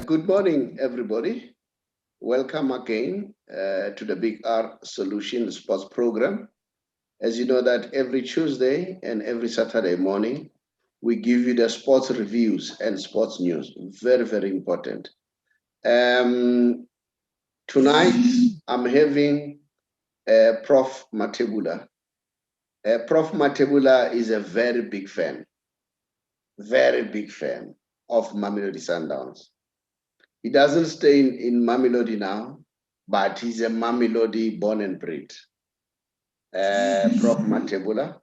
Good morning, everybody. Welcome again to the Big R Solution Sports Program. As you know that every Tuesday and every Saturday morning, we give you the sports reviews and sports news. Very, very important. Tonight, I'm having Prof. Mathebula. Prof. Mathebula is a very big fan of Mamelodi Sundowns. He doesn't stay in Mamelodi now, but he's a Mamelodi born and bred. Prof. Mathebula.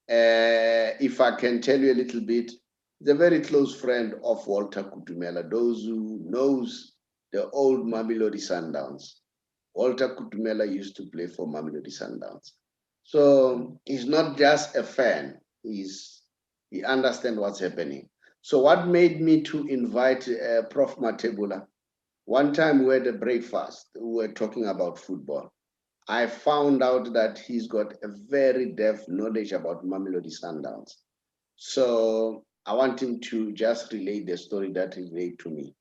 If I can tell you a little bit, he's a very close friend of Walter Kutumela. Those who knows the old Mamelodi Sundowns. Walter Kutumela used to play for Mamelodi Sundowns. So he's not just a fan, he understands what's happening. So what made me to invite Prof. Mathebula? One time we had a breakfast, we were talking about football. I found out that he's got a very depth knowledge about Mamelodi Sundowns. So I want him to just relate the story that he relayed to me.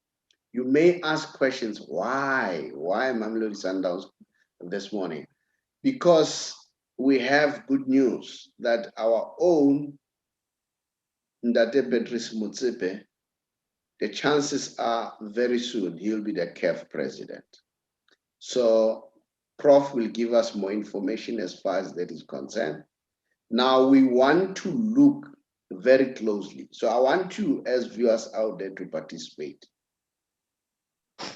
You may ask questions, why Mamelodi Sundowns this morning? Because we have good news that our own Patrice Motsepe, the chances are very soon he'll be the CAF president. So Prof will give us more information as far as that is concerned. Now we want to look very closely. So I want you as viewers out there to participate.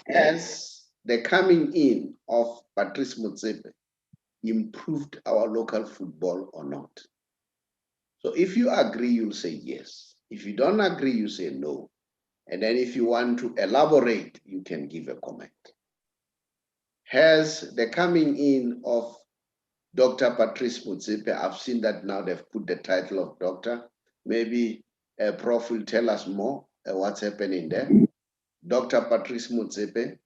Has the coming in of Patrice Motsepe improved our local football or not? So if you agree, you'll say yes. If you don't agree, you say no. And then if you want to elaborate, you can give a comment. Has the coming in of Dr. Patrice Motsepe, I've seen that now they've put the title of doctor. Maybe a Prof will tell us more what's happening there. Dr. Patrice Motsepe,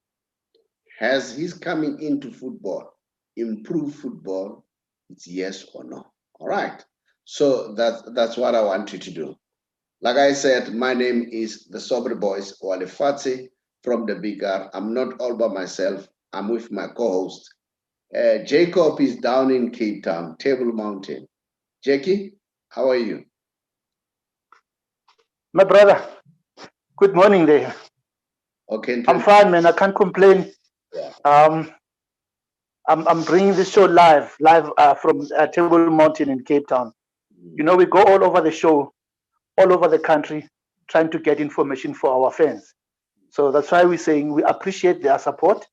has his coming into football improved football? It's yes or no. All right. So that's what I want you to do. Like I said, my name is the Saubrey Boyz Walefatse from the Big R. I'm not all by myself. I'm with my co-host. Jacob is down in Cape Town, Table Mountain. Jackie, how are you? My brother, good morning there. Okay. I'm fine, man. I can't complain. Yeah. I'm bringing this show live from Table Mountain in Cape Town. You know, we go all over the show, all over the country, trying to get information for our fans. So that's why we're saying we appreciate their support.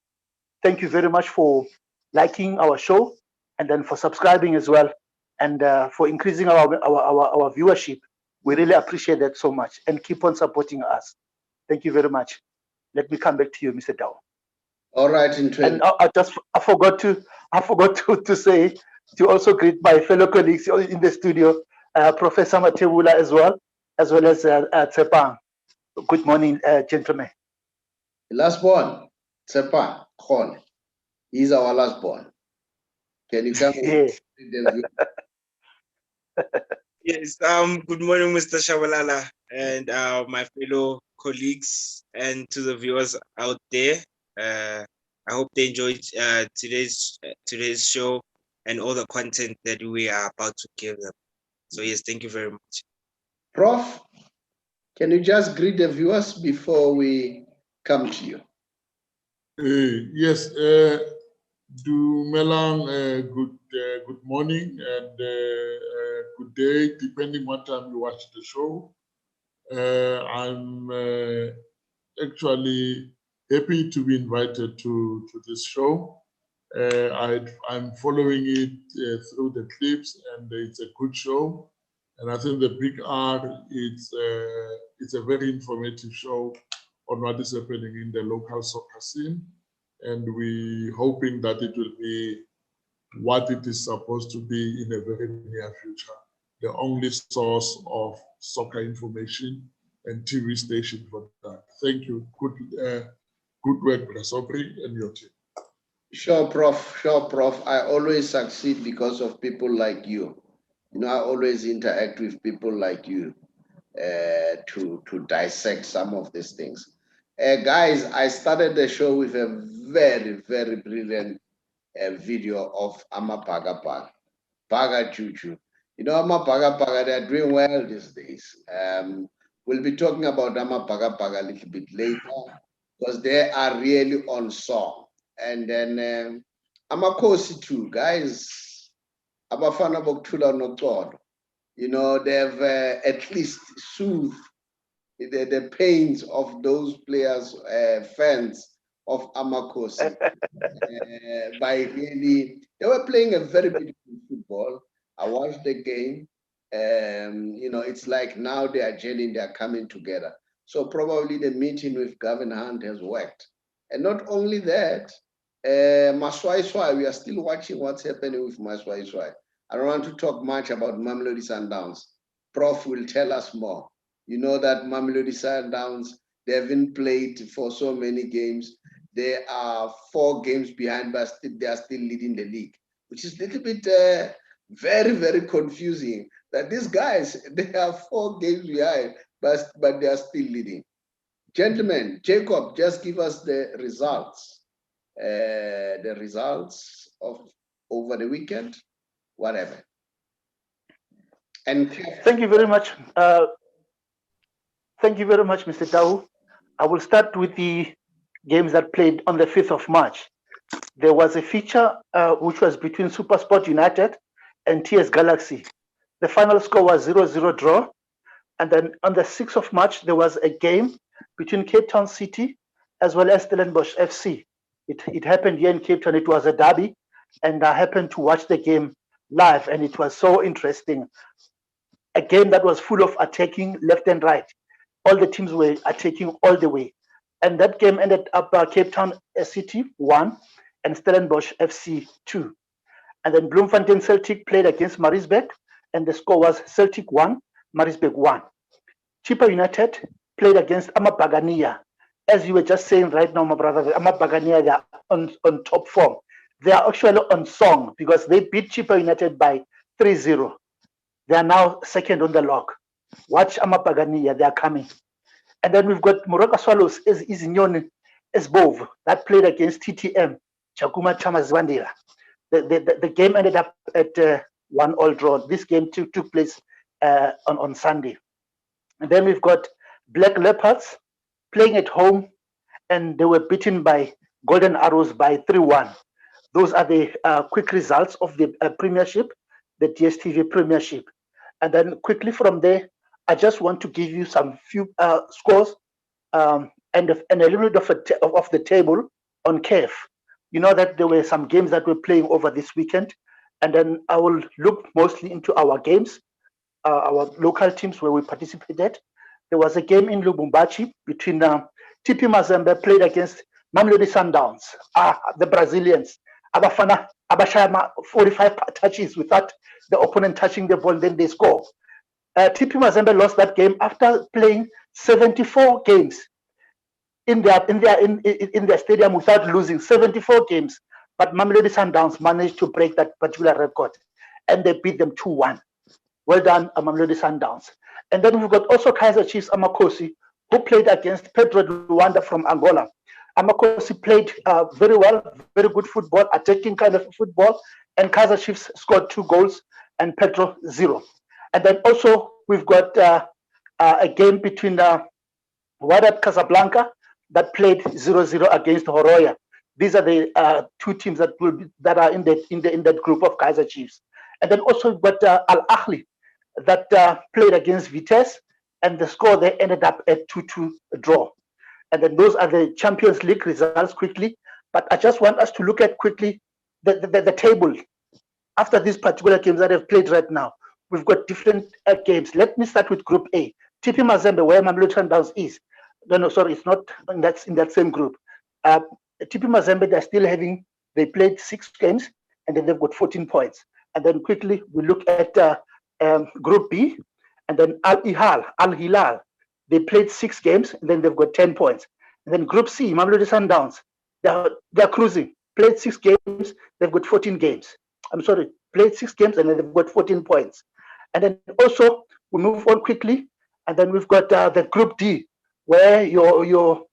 Thank you very much for liking our show and then for subscribing as well and for increasing our viewership. We really appreciate that so much and keep on supporting us. Thank you very much. Let me come back to you, Mr. Dow. All right, and I forgot to say to also greet my fellow colleagues in the studio, Professor Mathebula as well as Tshepang. Good morning, gentlemen. Last born, Tshepang Kgole. He's our last born. Can you come? Yeah. Yes. Good morning, Mr. Shabalala, and my fellow colleagues, and to the viewers out there. I hope they enjoyed today's show and all the content that we are about to give them. So yes, thank you very much. Prof, can you just greet the viewers before we come to you? Yes, Dumelang, good morning and good day, depending what time you watch the show. I'm actually happy to be invited to this show. I'm following it through the clips, and it's a good show. And I think the Big R, it's a very informative show on what is happening in the local soccer scene. And we're hoping that it will be what it is supposed to be in a very near future. The only source of soccer information and TV station for that. Thank you. Good work, Professor Saubrey and your team. Sure, Prof. Sure, Prof. I always succeed because of people like you. You know, I always interact with people like you to dissect some of these things. Guys, I started the show with a very, very brilliant video of Amapaga Paga Chuchu. You know, Amapaga Paga, they're doing well these days. We'll be talking about Amapaga Paga a little bit later because they are really on song. And then Amakosi too, guys. Abafana Boktula Notod. You know, they've at least soothed the pains of those players, fans of Amakosi. By really, they were playing a very beautiful football. I watched the game. You know, it's like now they are gelling, they are coming together. So probably the meeting with Gavin Hunt has worked. And not only that, Maswai, we are still watching what's happening with Maswai. I don't want to talk much about Mamelodi Sundowns. Prof will tell us more. You know that Mamelodi Sundowns, they haven't played for so many games. They are 4 games behind, but they are still leading the league, which is a little bit very, very confusing. That these guys, they are 4 games behind, but they are still leading. Gentlemen, Jacob, just give us the results. The results of over the weekend, whatever. And thank you very much. Thank you very much, Mr. Tau. I will start with the games that played on the 5th of March. There was a feature which was between SuperSport United and TS Galaxy. The final score was 0-0 draw. And then on the 6th of March, there was a game between Cape Town City as well as Stellenbosch FC. It happened here in Cape Town. It was a derby, and I happened to watch the game live, and it was so interesting. A game that was full of attacking left and right. All the teams were attacking all the way. And that game ended up Cape Town City 1 and Stellenbosch FC 2. And then Bloemfontein Celtic played against Maritzburg, and the score was Celtic 1, Maritzburg 1. Chippa United played against Amapagania. As you were just saying right now, my brother, Amapagania, they are on top form. They are actually on song because they beat Chippa United by 3-0. They are now second on the log. Watch Amapagania, they are coming. And then we've got Moroka Swallows as Izinyoni Esbov that played against TTM, Chakuma Chamazwandira. The game ended up at 1-1 draw. This game took place on Sunday. And then we've got Black Leopards playing at home, and they were beaten by Golden Arrows by 3-1. Those are the quick results of the Premiership, the DSTV Premiership. And then quickly from there, I just want to give you some few scores and a little bit of the table on CAF. You know that there were some games that were playing over this weekend, and then I will look mostly into our games, our local teams where we participated. There was a game in Lubumbashi between TP Mazembe played against Mamelodi Sundowns. The Brazilians. Abafana Abashama 45 touches without the opponent touching the ball, then they score. TP Mazembe lost that game after playing 74 games in their stadium without losing 74 games. But Mamelodi Sundowns managed to break that particular record, and they beat them 2-1. Well done, Mamelodi Sundowns. And then we've got also Kaizer Chiefs Amakosi, who played against Pedro Luanda from Angola. Amakosi played very well, very good football, attacking kind of football, and Kaizer Chiefs scored 2 goals and Pedro 0. And then also we've got a game between Wydad Casablanca that played 0-0 against Horoya. These are the 2 teams that are in that group of Kaizer Chiefs. And then also we've got Al Ahly that played against Vitesse, and the score there ended up at 2-2 draw. And then those are the Champions League results quickly. But I just want us to look at quickly the table. After these particular games that I've played right now, we've got different games. Let me start with Group A. TP Mazembe, where Mamelodi Sundowns is. No, sorry, it's not in that same group. TP Mazembe, they played 6 games and then they've got 14 points. And then quickly we look at Group B, and then Al Hilal, they played 6 games and then they've got 10 points. And then Group C, Mamelodi Sundowns, they're cruising, played 6 games, they've got 14 games. I'm sorry, played 6 games and then they've got 14 points. And then also we move on quickly, and then we've got the Group D, where your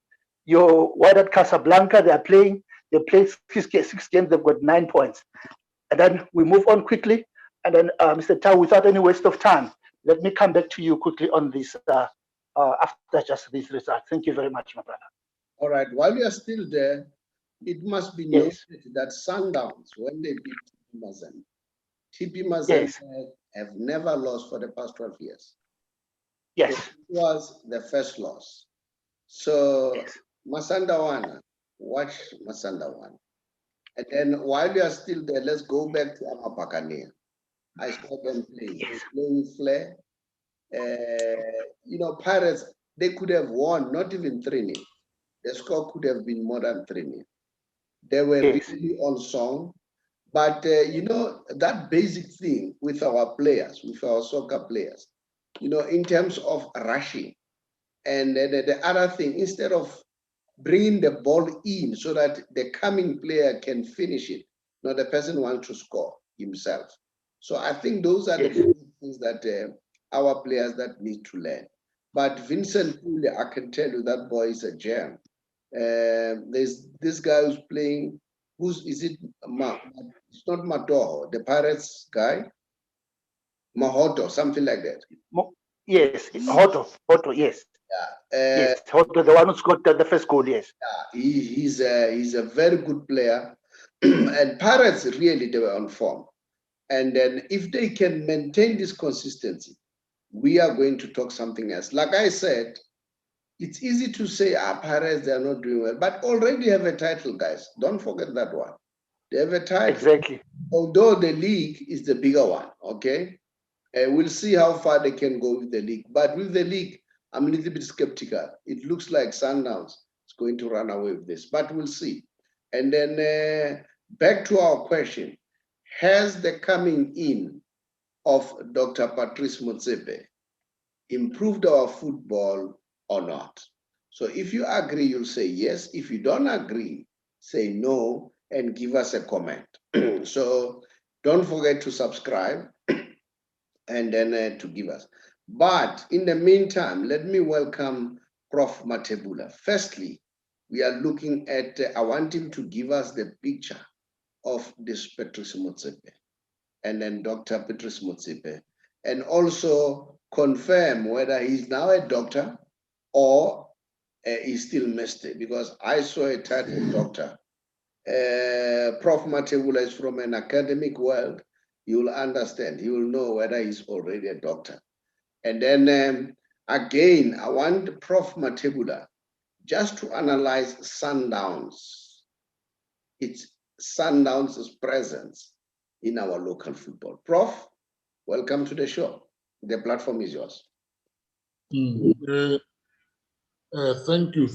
Wydad Casablanca, they play 6 games, they've got 9 points. And then we move on quickly, and then Mr. Tau, without any waste of time, let me come back to you quickly on this after just this result. Thank you very much, my brother. All right, while you are still there, it must be noted that Sundowns, when they beat TP Mazembe have never lost for the past 12 years. Yes. So it was the first loss. So Masandawana, watch Masandawana. And then while you are still there, let's go back to Amapakania. I saw them playing. They play with flair. Pirates, they could have won, not even 3-0. The score could have been more than 3-0. They were really on song. But, that basic thing with our players, with our soccer players, in terms of rushing, and the other thing, instead of bringing the ball in so that the coming player can finish it, the person wants to score himself. So I think those are the things that our players that need to learn. But Vincent Pule, I can tell you that boy is a gem. There's this guy who's playing. It's not Matoho, the Pirates guy, Mahoto, something like that. Yes, Hoto, yes. Yes, Hoto, the one who scored the first goal, yes. Yeah, he's a very good player. And Pirates, really, they were on form. And then if they can maintain this consistency, we are going to talk something else. Like I said, it's easy to say, Pirates, they are not doing well, but already have a title, guys. Don't forget that one. They have a title. Exactly. Although the league is the bigger one, okay? We'll see how far they can go with the league. But with the league, I'm a little bit skeptical. It looks like Sundowns is going to run away with this, but we'll see. And then back to our question, has the coming in of Dr. Patrice Motsepe improved our football or not? So if you agree, you'll say yes. If you don't agree, say no and give us a comment. So don't forget to subscribe and then to give us. But in the meantime, let me welcome Prof. Mathebula. Firstly, we are looking at, I want him to give us the picture of this Patrice Motsepe and then Dr. Patrice Motsepe, and also confirm whether he's now a doctor or he's still Mr. Because I saw a title doctor. Prof. Mathebula is from an academic world. You will understand. He will know whether he's already a doctor. And then again, I want Prof. Mathebula just to analyze Sundowns. It's Sundowns' presence in our local football. Prof, welcome to the show. The platform is yours. Thank you,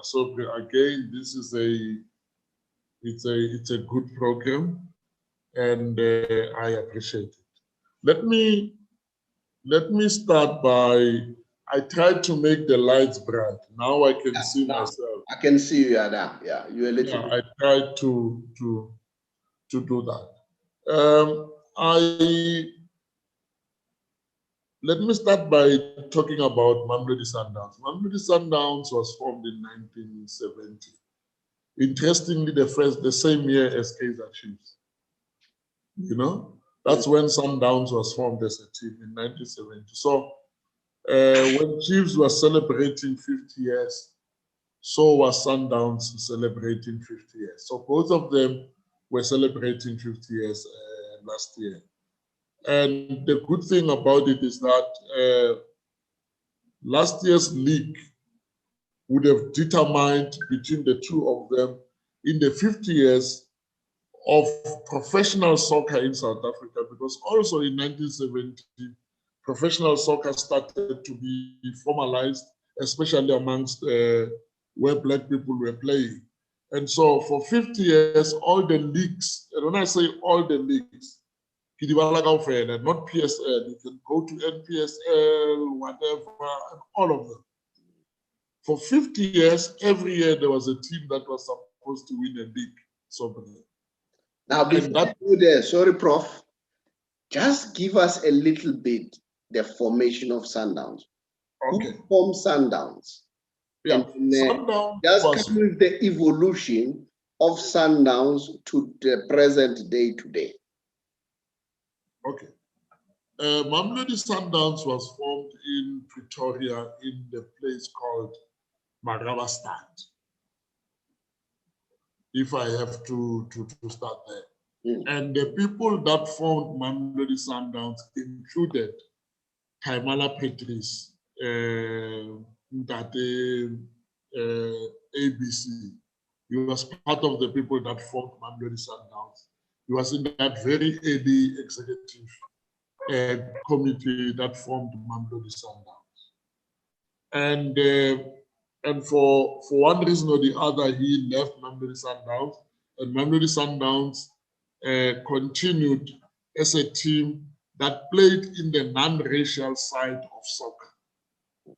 Saubrey. Again, this is it's a good program, and I appreciate it. Let me start by, I tried to make the lights bright. Now I can see myself. I can see you now. Yeah, you're a little bit. I tried to do that. Let me start by talking about Mamelodi Sundowns. Mamelodi Sundowns was formed in 1970. Interestingly, the same year as Kaizer Chiefs. That's when Sundowns was formed as a team in 1970. So when Chiefs were celebrating 50 years, so was Sundowns celebrating 50 years. So both of them were celebrating 50 years last year. And the good thing about it is that last year's league would have determined between the two of them in the 50 years of professional soccer in South Africa, because also in 1970, professional soccer started to be formalized especially amongst where black people were playing. And so for 50 years, all the leagues, and when I say all the leagues, not PSL, you can go to NPSL, whatever, and all of them. For 50 years, every year there was a team that was supposed to win a league. Now, before you go there, sorry, Prof, just give us a little bit the formation of Sundowns. Okay. Who formed Sundowns? Yeah, And Sundowns just come with the evolution of Sundowns to the present day today. Okay. Mamelodi Sundowns was formed in Pretoria in the place called Marabastad. If I have to start there. And the people that formed Mamelodi Sundowns included Kaimala Patrice, Ndate, ABC. He was part of the people that formed Mamelodi Sundowns. He was in that very early executive committee that formed Mamelodi Sundowns. And for one reason or the other, he left Mamelodi Sundowns, and Mamelodi Sundowns continued as a team that played in the non-racial side of soccer.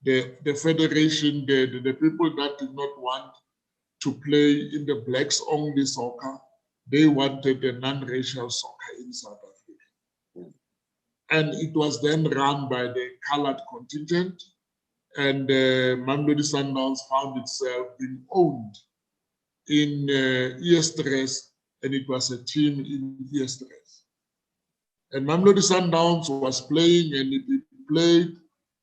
The federation, the people that did not want to play in the blacks-only soccer, they wanted the non-racial soccer in South Africa. And it was then run by the colored contingent, and Mamelodi Sundowns found itself being owned in Easter's, and it was a team in Easter's. And Mamelodi Sundowns was playing, and it played,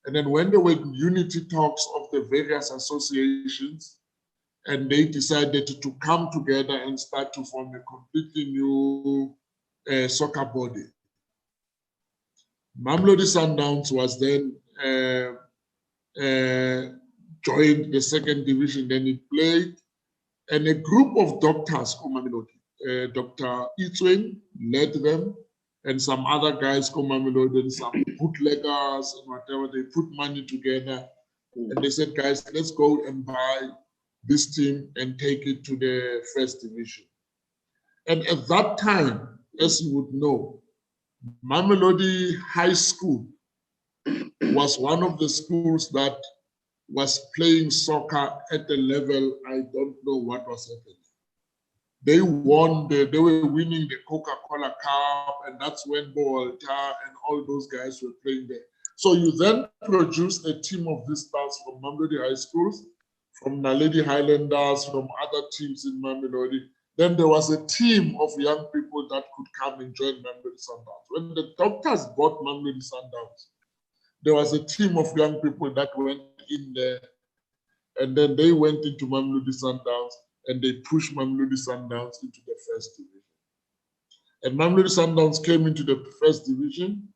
and then when there were unity talks of the various associations, and they decided to come together and start to form a completely new soccer body. Mamelodi Sundowns was then joined the second division, then it played, and a group of doctors from Mamelodi, Dr. Itsweng led them, and some other guys from Mamelodi, and some bootleggers and whatever, they put money together, and they said, guys, let's go and buy this team and take it to the first division. And at that time, as you would know, Mamelodi High School was one of the schools that was playing soccer at a level I don't know what was happening. They won, they were winning the Coca-Cola Cup, and that's when Walter and all those guys were playing there. So you then produced a team of these stars from Mamelodi High Schools, from Naledi Highlanders, from other teams in Mamelodi. Then there was a team of young people that could come and join Mamelodi Sundowns. When the doctors bought Mamelodi Sundowns, there was a team of young people that went in there, and then they went into Mamelodi Sundowns, and they pushed Mamelodi Sundowns into the first division. And Mamelodi Sundowns came into the first division,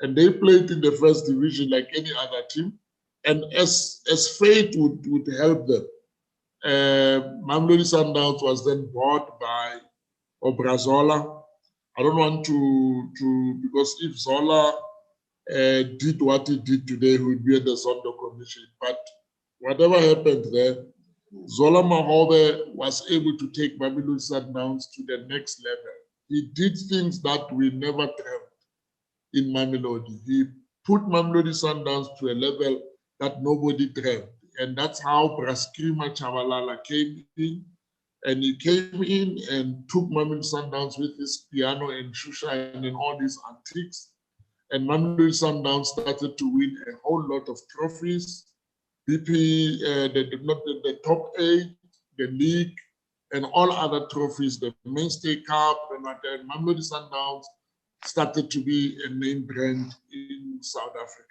and they played in the first division like any other team. And as fate would help them, Mamelodi Sundowns was then bought by Obrazola. I don't want to because if Zola did what he did today, he would be at the Zondo Commission. But whatever happened there, Zola Mahobe was able to take Mamelodi Sundowns to the next level. He did things that we never dreamt in Mamelodi. He put Mamelodi Sundowns to a level that nobody dreamt. And that's how Braskrima Chabalala came in. And he came in and took Mamelodi Sundowns with his piano and shusha and all these antiques. And Mamelodi Sundowns started to win a whole lot of trophies. BP, the top 8, the league, and all other trophies, the Mainstay Cup, and Mamelodi Sundowns started to be a name brand in South Africa.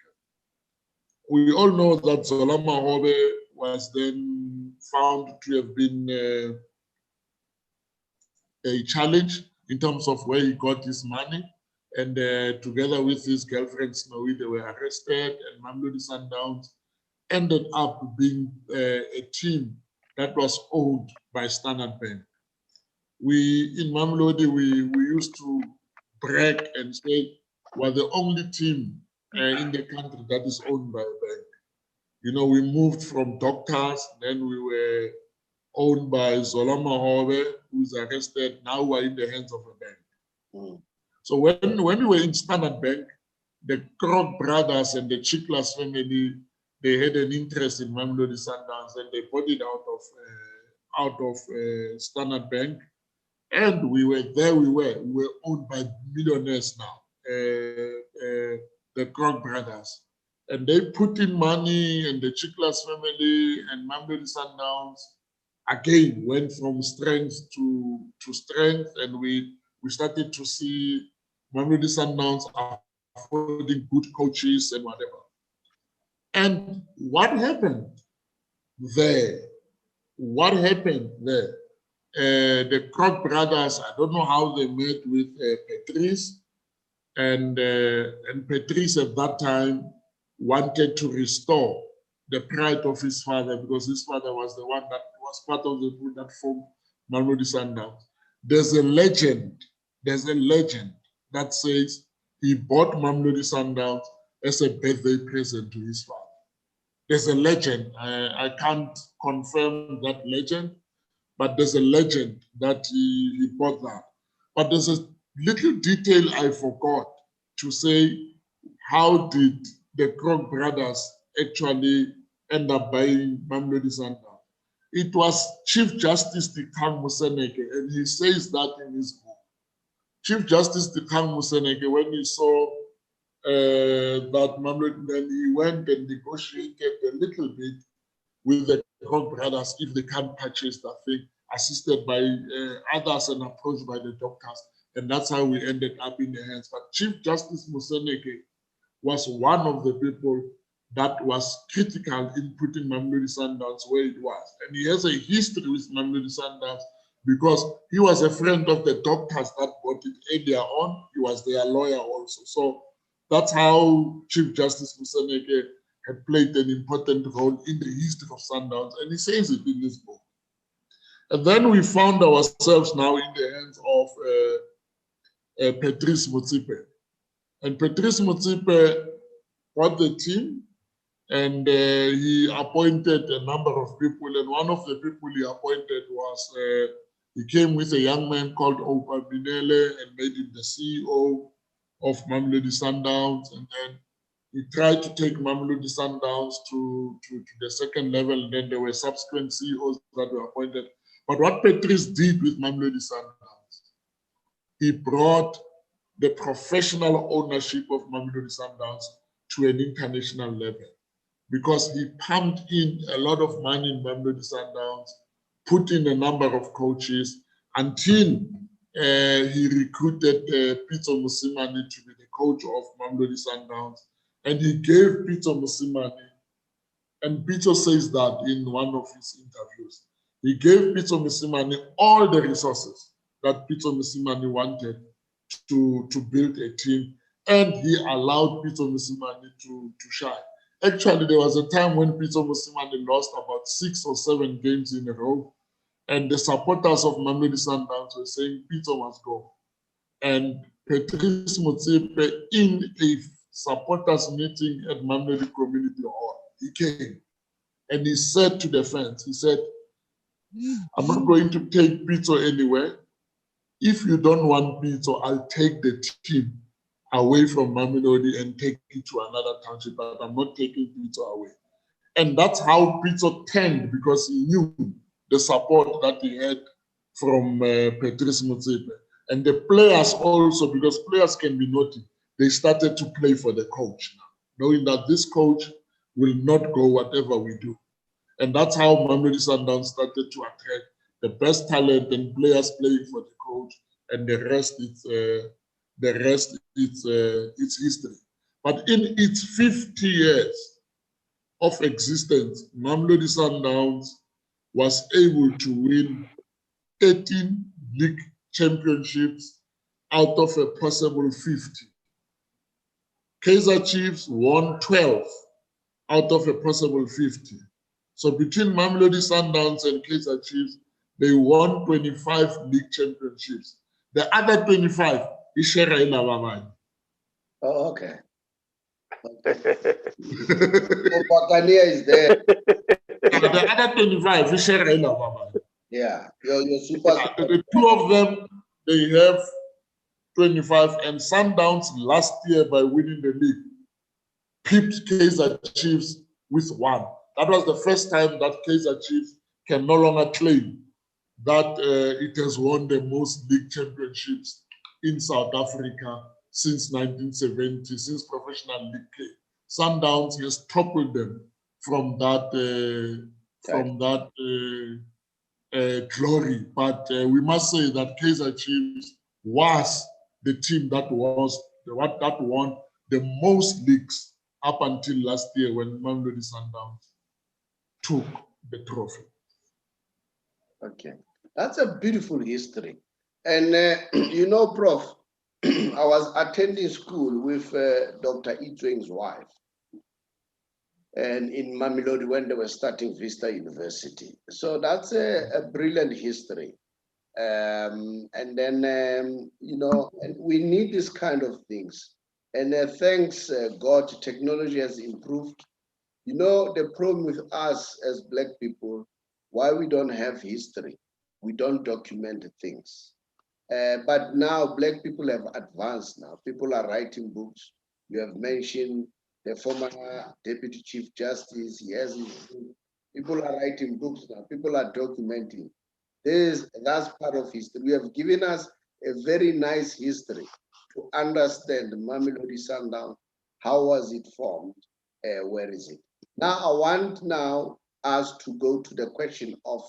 We all know that Zola Mahobe was then found to have been a challenge in terms of where he got his money. And together with his girlfriend Snowy, they were arrested, and Mamelodi Sundowns ended up being a team that was owned by Standard Bank. We, in Mamelodi, we used to brag and say we're the only team in the country that is owned by a bank. You know, we moved from doctors, then we were owned by Zola Mahobe, who's arrested. Now we're in the hands of a bank. Mm. So when we were in Standard Bank, the Krog brothers and the Chiklas family, they had an interest in Mamelodi Sundowns, and they bought it out of Standard Bank. And we were there. We were owned by millionaires now, the Krog brothers, and they put in money, and the Chiklas family and Mamelodi Sundowns again went from strength to strength, and we started to see Mamelodi Sundowns affording good coaches and whatever. And what happened there? The Krog brothers, I don't know how they met with Patrice, and Patrice at that time wanted to restore the pride of his father, because his father was the one that was part of the group that formed Mamelodi Sundowns. There's a legend that says he bought Mamelodi Sundowns as a birthday present to his father. There's a legend. I can't confirm that legend, but there's a legend that he bought that. But there's a little detail I forgot to say. How did the Krog brothers actually end up buying Mamelodi Sundowns? It was Chief Justice Tshepang Kgole, and he says that in his book. Chief Justice Tshepang Kgole, when he saw that Mamelodi, then he went and negotiated a little bit with the Krog brothers if they can't purchase that thing, assisted by others and approached by the doctors. And that's how we ended up in the hands. But Chief Justice Motsepe was one of the people that was critical in putting Mamelodi Sundowns where it was. And he has a history with Mamelodi Sundowns because he was a friend of the doctors that bought it earlier on. He was their lawyer also. So that's how Chief Justice Motsepe had played an important role in the history of Sundowns, and he says it in his book. And then we found ourselves now in the hands of Patrice Motsepe. And Patrice Motsepe bought the team, and he appointed a number of people. And one of the people he appointed was, he came with a young man called Opa Binele and made him the CEO of Mamelodi Sundowns. And then he tried to take Mamelodi Sundowns to the second level. And then there were subsequent CEOs that were appointed. But what Patrice did with Mamelodi Sundowns, he brought the professional ownership of Mamelodi Sundowns to an international level, because he pumped in a lot of money in Mamelodi Sundowns, put in a number of coaches until he recruited Peter Mosimane to be the coach of Mamelodi Sundowns. And he gave Peter Mosimane, and Peter says that in one of his interviews, he gave Peter Mosimane all the resources that Peter Mosimane wanted to build a team, and he allowed Peter Mosimane to shine. Actually, there was a time when Peter Mosimane lost about 6 or 7 games in a row, and the supporters of Mamelodi Sundowns were saying Peter must go. And Patrice Motsepe, in a supporters meeting at Mamelodi Community Hall, he came and he said to the fans, he said, I'm not going to take Peter anywhere. If you don't want Peter, I'll take the team away from Mamelodi and take it to another township, but I'm not taking Peter away. And that's how Peter turned, because he knew the support that he had from Patrice Motsepe. And the players also, because players can be naughty, they started to play for the coach now, knowing that this coach will not go whatever we do. And that's how Mamelodi Sundowns started to attract the best talent and players playing for the coach, and the rest it's history. But in its 50 years of existence, Mamelodi Sundowns was able to win 13 league championships out of a possible 50. Kaizer Chiefs won 12 out of a possible 50. So between Mamelodi Sundowns and Kaizer Chiefs, they won 25 league championships. The other 25 is Shera Ilabamani. Oh, okay. Wakania is there. The other 25, we share right now, Mama. Yeah, your super. The two of them, they have 25, and Sundowns last year by winning the league pipped Kaizer Chiefs with 1. That was the first time that Kaizer Chiefs can no longer claim that it has won the most league championships in South Africa since 1970, since professional league play. Sundowns has toppled them from that glory. But we must say that Kaizer Chiefs was the team that won the most leagues up until last year when Mamelodi Sundowns took the trophy. Okay, that's a beautiful history. And you know, Prof, I was attending school with Dr. Itsweng's wife, and in Mamelodi when they were starting Vista University. So that's a brilliant history. And then, you know, and we need this kind of things. And thanks God, technology has improved. You know, the problem with us as Black people, why we don't have history, we don't document things. But now Black people have advanced now. People are writing books. You have mentioned the former Deputy Chief Justice. Yes, people are writing books now. People are documenting. That's part of history. We have given us a very nice history to understand Mamelodi Sundown. How was it formed? Where is it? Now, I want us to go to the question of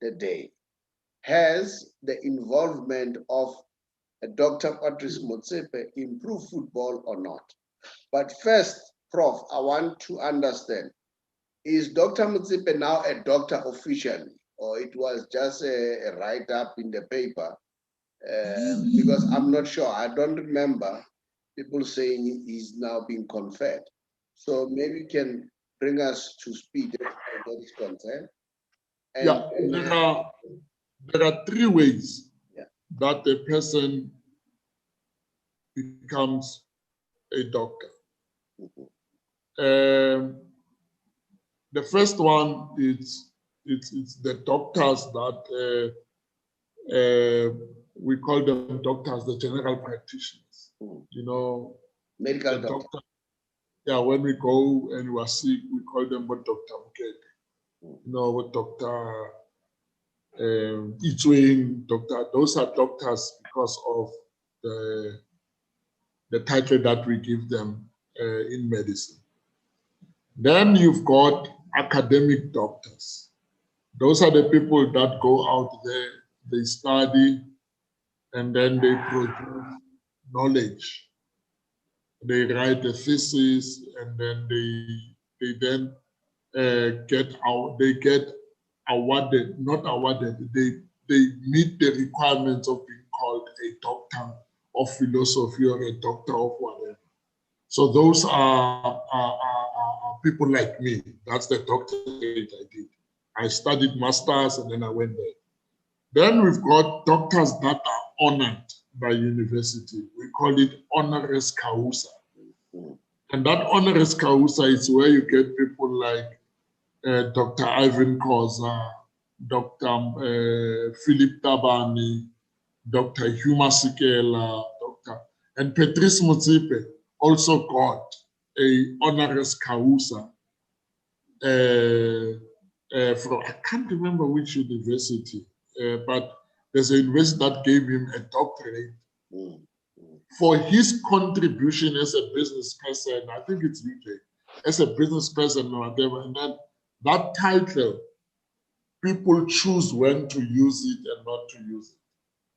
the day. Has the involvement of Dr. Patrice Motsepe improved football or not? But first, Prof, I want to understand, is Dr. Motsepe now a doctor officially, or it was just a write-up in the paper? Because I'm not sure, I don't remember people saying he's now being conferred. So maybe you can bring us to speed as that is concerned. And, there are 3 ways that a person becomes a doctor. The first one is it's the doctors that we call them doctors, the general practitioners. You know, medical doctor. Yeah, when we go and we are sick, we call them what Dr. Mukete. You know, what Dr. Itsweng, doctor. Those are doctors because of the title that we give them in medicine. Then you've got academic doctors. Those are the people that go out there, they study, and then they produce knowledge. They write a thesis, and then they get awarded, not awarded, they meet the requirements of being called a doctor of philosophy or a doctor of whatever. So those are people like me. That's the doctorate I did. I studied masters and then I went there. Then we've got doctors that are honored by university. We call it honoris causa. And that honoris causa is where you get people like Dr. Ivan Khoza, Dr. Philip Tabani, Dr. Huma Sikela, and Patrice Motsepe also got a honoris causa from, I can't remember which university, but there's a university that gave him a doctorate for his contribution as a business person. I think it's UK, as a business person or whatever. And then that title, people choose when to use it and not to use it.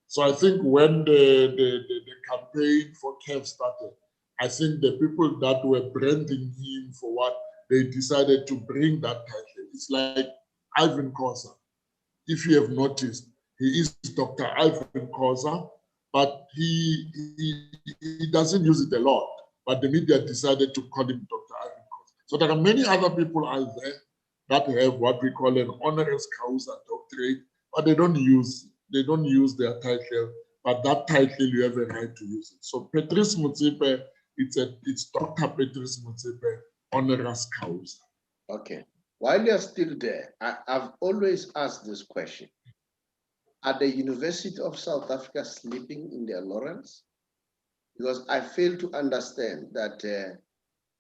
So I think when the campaign for Kev started, I think the people that were branding him for what, they decided to bring that title. It's like Ivan Khoza. If you have noticed, he is Dr. Ivan Khoza, but he doesn't use it a lot. But the media decided to call him Dr. Ivan Khoza. So there are many other people out there that have what we call an honoris causa doctorate, but they don't use their title, but that title you have a right to use it. So Patrice Motsepe it's Dr. Patrice Motsepe honoris causa. Okay. While you're still there, I've always asked this question. Are the University of South Africa sleeping in their laurels? Because I fail to understand that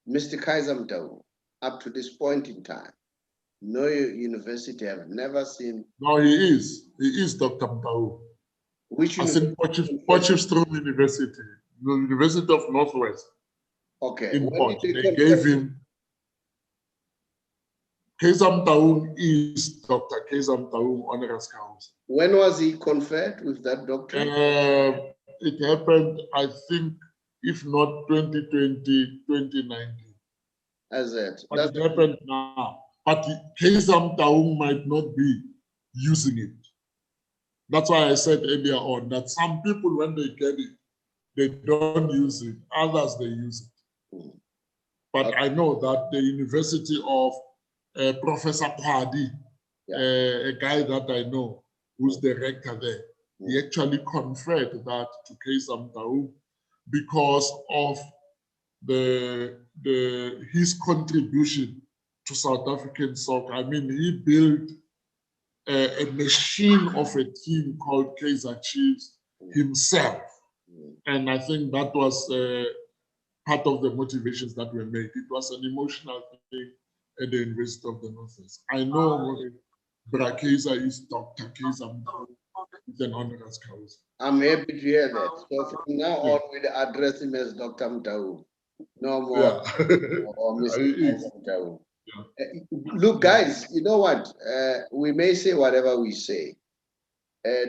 Mr. Kaiser Mtau, up to this point in time, no university have never seen. No, he is Dr. Mtau. Which I university? think Potchefstroom University, the University of Northwest. Okay. In When Port, did they gave him. Kaiser Mtau is Dr. Kaiser Mtau honoris causa. When was he conferred with that doctorate? It happened, I think, if not 2020, 2019. As it. But it happened now. But Kaiser Mtau might not be using it. That's why I said earlier on that some people, when they get it, they don't use it. Others, they use it. But I know that the University of Professor Padi, a guy that I know, who's the rector there, he actually conferred that to Kaiser Mtau because of his contribution to South African soccer. I mean, he built a machine of a team called Kaiser Chiefs himself. And I think that was part of the motivations that were made. It was an emotional thing at the University of the Northwest. I know Bra Kaiser is Dr. Kaiser Mtau with an honoris causa. I'm happy to hear that. So from now on, we'll address him as Dr. Mtau. No more. Or Mr. Kaiser Mtau. Look, guys, you know what? We may say whatever we say.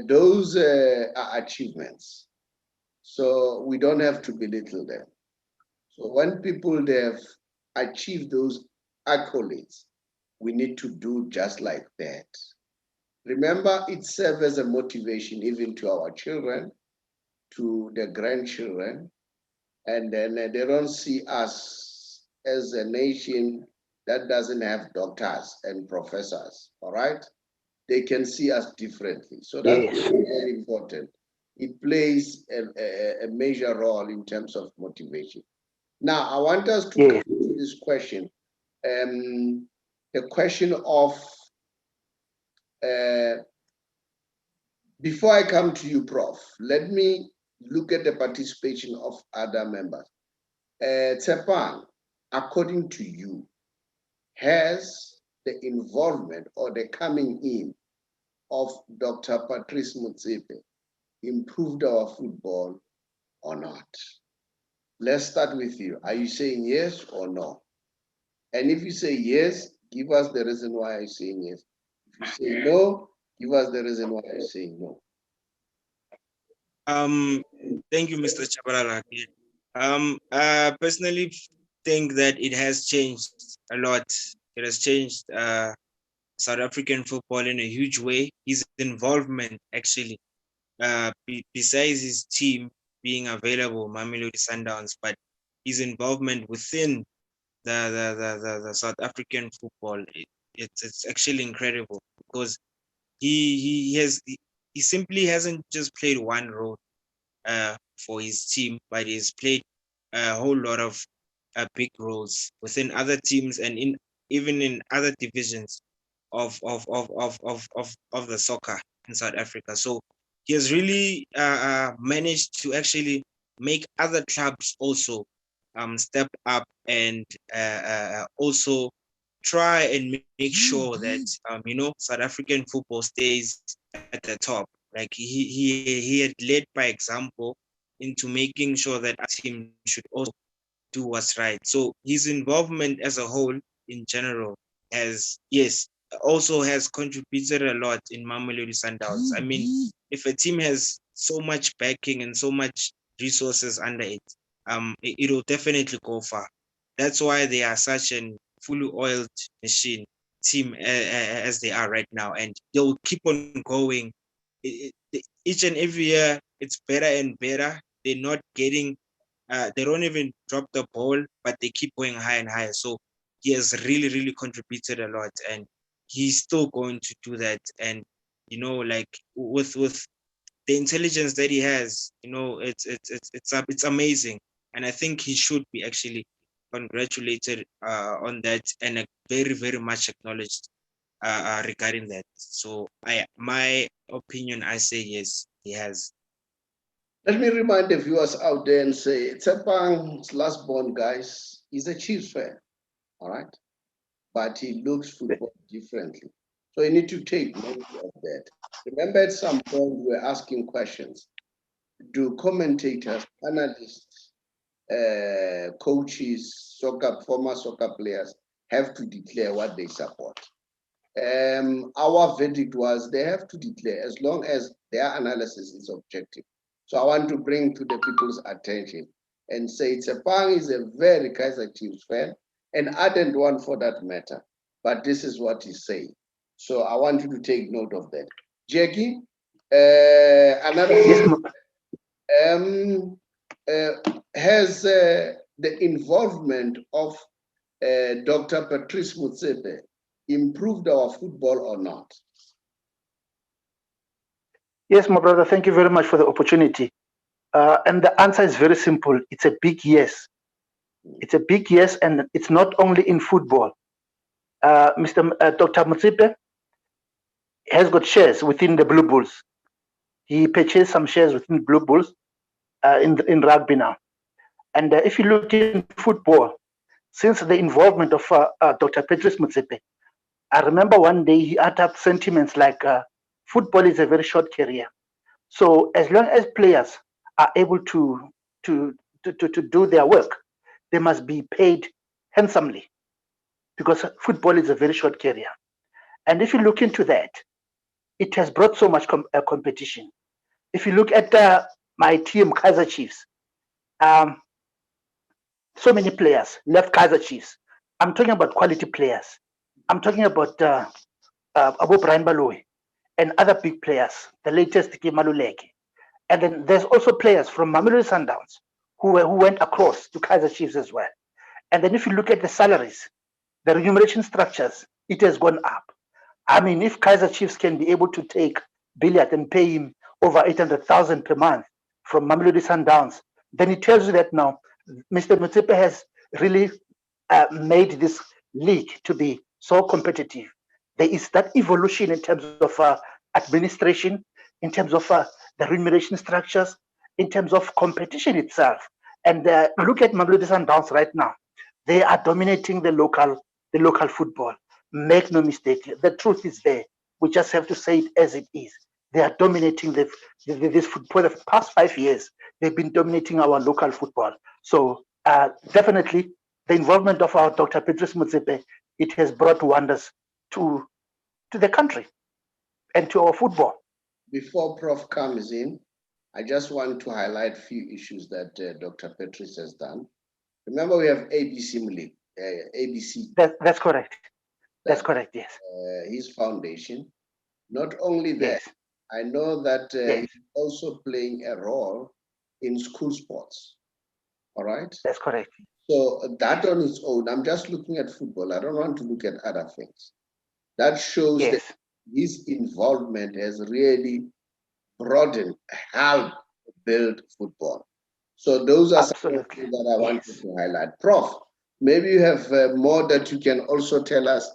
Those are achievements. So we don't have to belittle them. So when people they have achieved those accolades, we need to do just like that. Remember, it serves as a motivation even to our children, to the grandchildren, and then they don't see us as a nation that doesn't have doctors and professors, all right? They can see us differently. So that's very important. It plays a major role in terms of motivation. Now, I want us to come to this question. The question of, before I come to you, Prof, let me look at the participation of other members. Tshepang, according to you, has the involvement or the coming in of Dr. Patrice Motsepe improved our football or not? Let's start with you. Are you saying yes or no? And if you say yes, give us the reason why you're saying yes. If you say no, give us the reason why you're saying no. Thank you, Mr. Chabalala. I personally think that it has changed a lot. It has changed South African football in a huge way. His involvement, actually, besides his team being available, Mamelodi Sundowns, but his involvement within the South African football, it's actually incredible because he simply hasn't just played one role for his team, but he's played a whole lot of big roles within other teams and even in other divisions of the soccer in South Africa. So he has really managed to actually make other clubs also step up and also try and make sure that South African football stays at the top. Like he had led by example into making sure that our team should also do what's right. So his involvement as a whole in general also has contributed a lot in Mamelodi Sundowns. I mean, if a team has so much backing and so much resources under it, it will definitely go far. That's why they are such a fully oiled machine team as they are right now, and they'll keep on going. Each and every year, it's better and better. They're not getting, they don't even drop the ball, but they keep going higher and higher. So he has really, really contributed a lot, and he's still going to do that. And like with the intelligence that he has, it's amazing. And I think he should be actually congratulated on that, and very, very much acknowledged regarding that. So my opinion, I say yes, he has. Let me remind the viewers out there and say, Tshepang's last born, guys, is a Chiefs fan, all right? But he looks football differently. So you need to take note of that. Remember, at some point, we were asking questions. Do commentators, analysts, coaches, former soccer players have to declare what they support? Our verdict was they have to declare as long as their analysis is objective. So I want to bring to the people's attention and say Tshepang is a very Kaizer Chiefs fan, an ardent one for that matter. But this is what he's saying. So I want you to take note of that. Jackie, another has the involvement of Dr. Patrice Motsepe improved our football or not? Yes, my brother, thank you very much for the opportunity. And the answer is very simple. It's a big yes. It's a big yes, and it's not only in football. Dr. Motsepe has got shares within the Blue Bulls. He purchased some shares within Blue Bulls in rugby now. And if you look in football, since the involvement of Dr. Patrice Motsepe, I remember one day he uttered sentiments like, football is a very short career. So as long as players are able to do their work, they must be paid handsomely, because football is a very short career. And if you look into that, it has brought so much competition. If you look at my team, Kaizer Chiefs, so many players left Kaizer Chiefs. I'm talking about quality players. I'm talking about Abu Brian Baloyi and other big players, the latest Ke Maluleke. And then there's also players from Mamelodi Sundowns who went across to Kaizer Chiefs as well. And then if you look at the salaries, the remuneration structures, it has gone up. I mean, if Kaizer Chiefs can be able to take Billiard and pay him over 800,000 per month from Mamelodi Sundowns, then it tells you that now Mr. Motsepe has really made this league to be so competitive. There is that evolution in terms of administration, in terms of the remuneration structures, in terms of competition itself. And look at Mamelodi Sundowns right now. They are dominating the local football. Make no mistake, the truth is there. We just have to say it as it is. They are dominating this football. For the past 5 years, they've been dominating our local football. So definitely, the involvement of our Dr. Patrice Motsepe, it has brought wonders to the country and to our football. Before Prof comes in, I just want to highlight a few issues that Dr. Patrice has done. Remember, we have ABC League, ABC. That's correct. That's correct, yes. His foundation. Not only that, yes. I know that yes. he's also playing a role in school sports. All right? That's correct. So that on its own, I'm just looking at football. I don't want to look at other things. That shows yes. that his involvement has really broadened, helped build football. So those are some things that I wanted to highlight. Prof, maybe you have more that you can also tell us,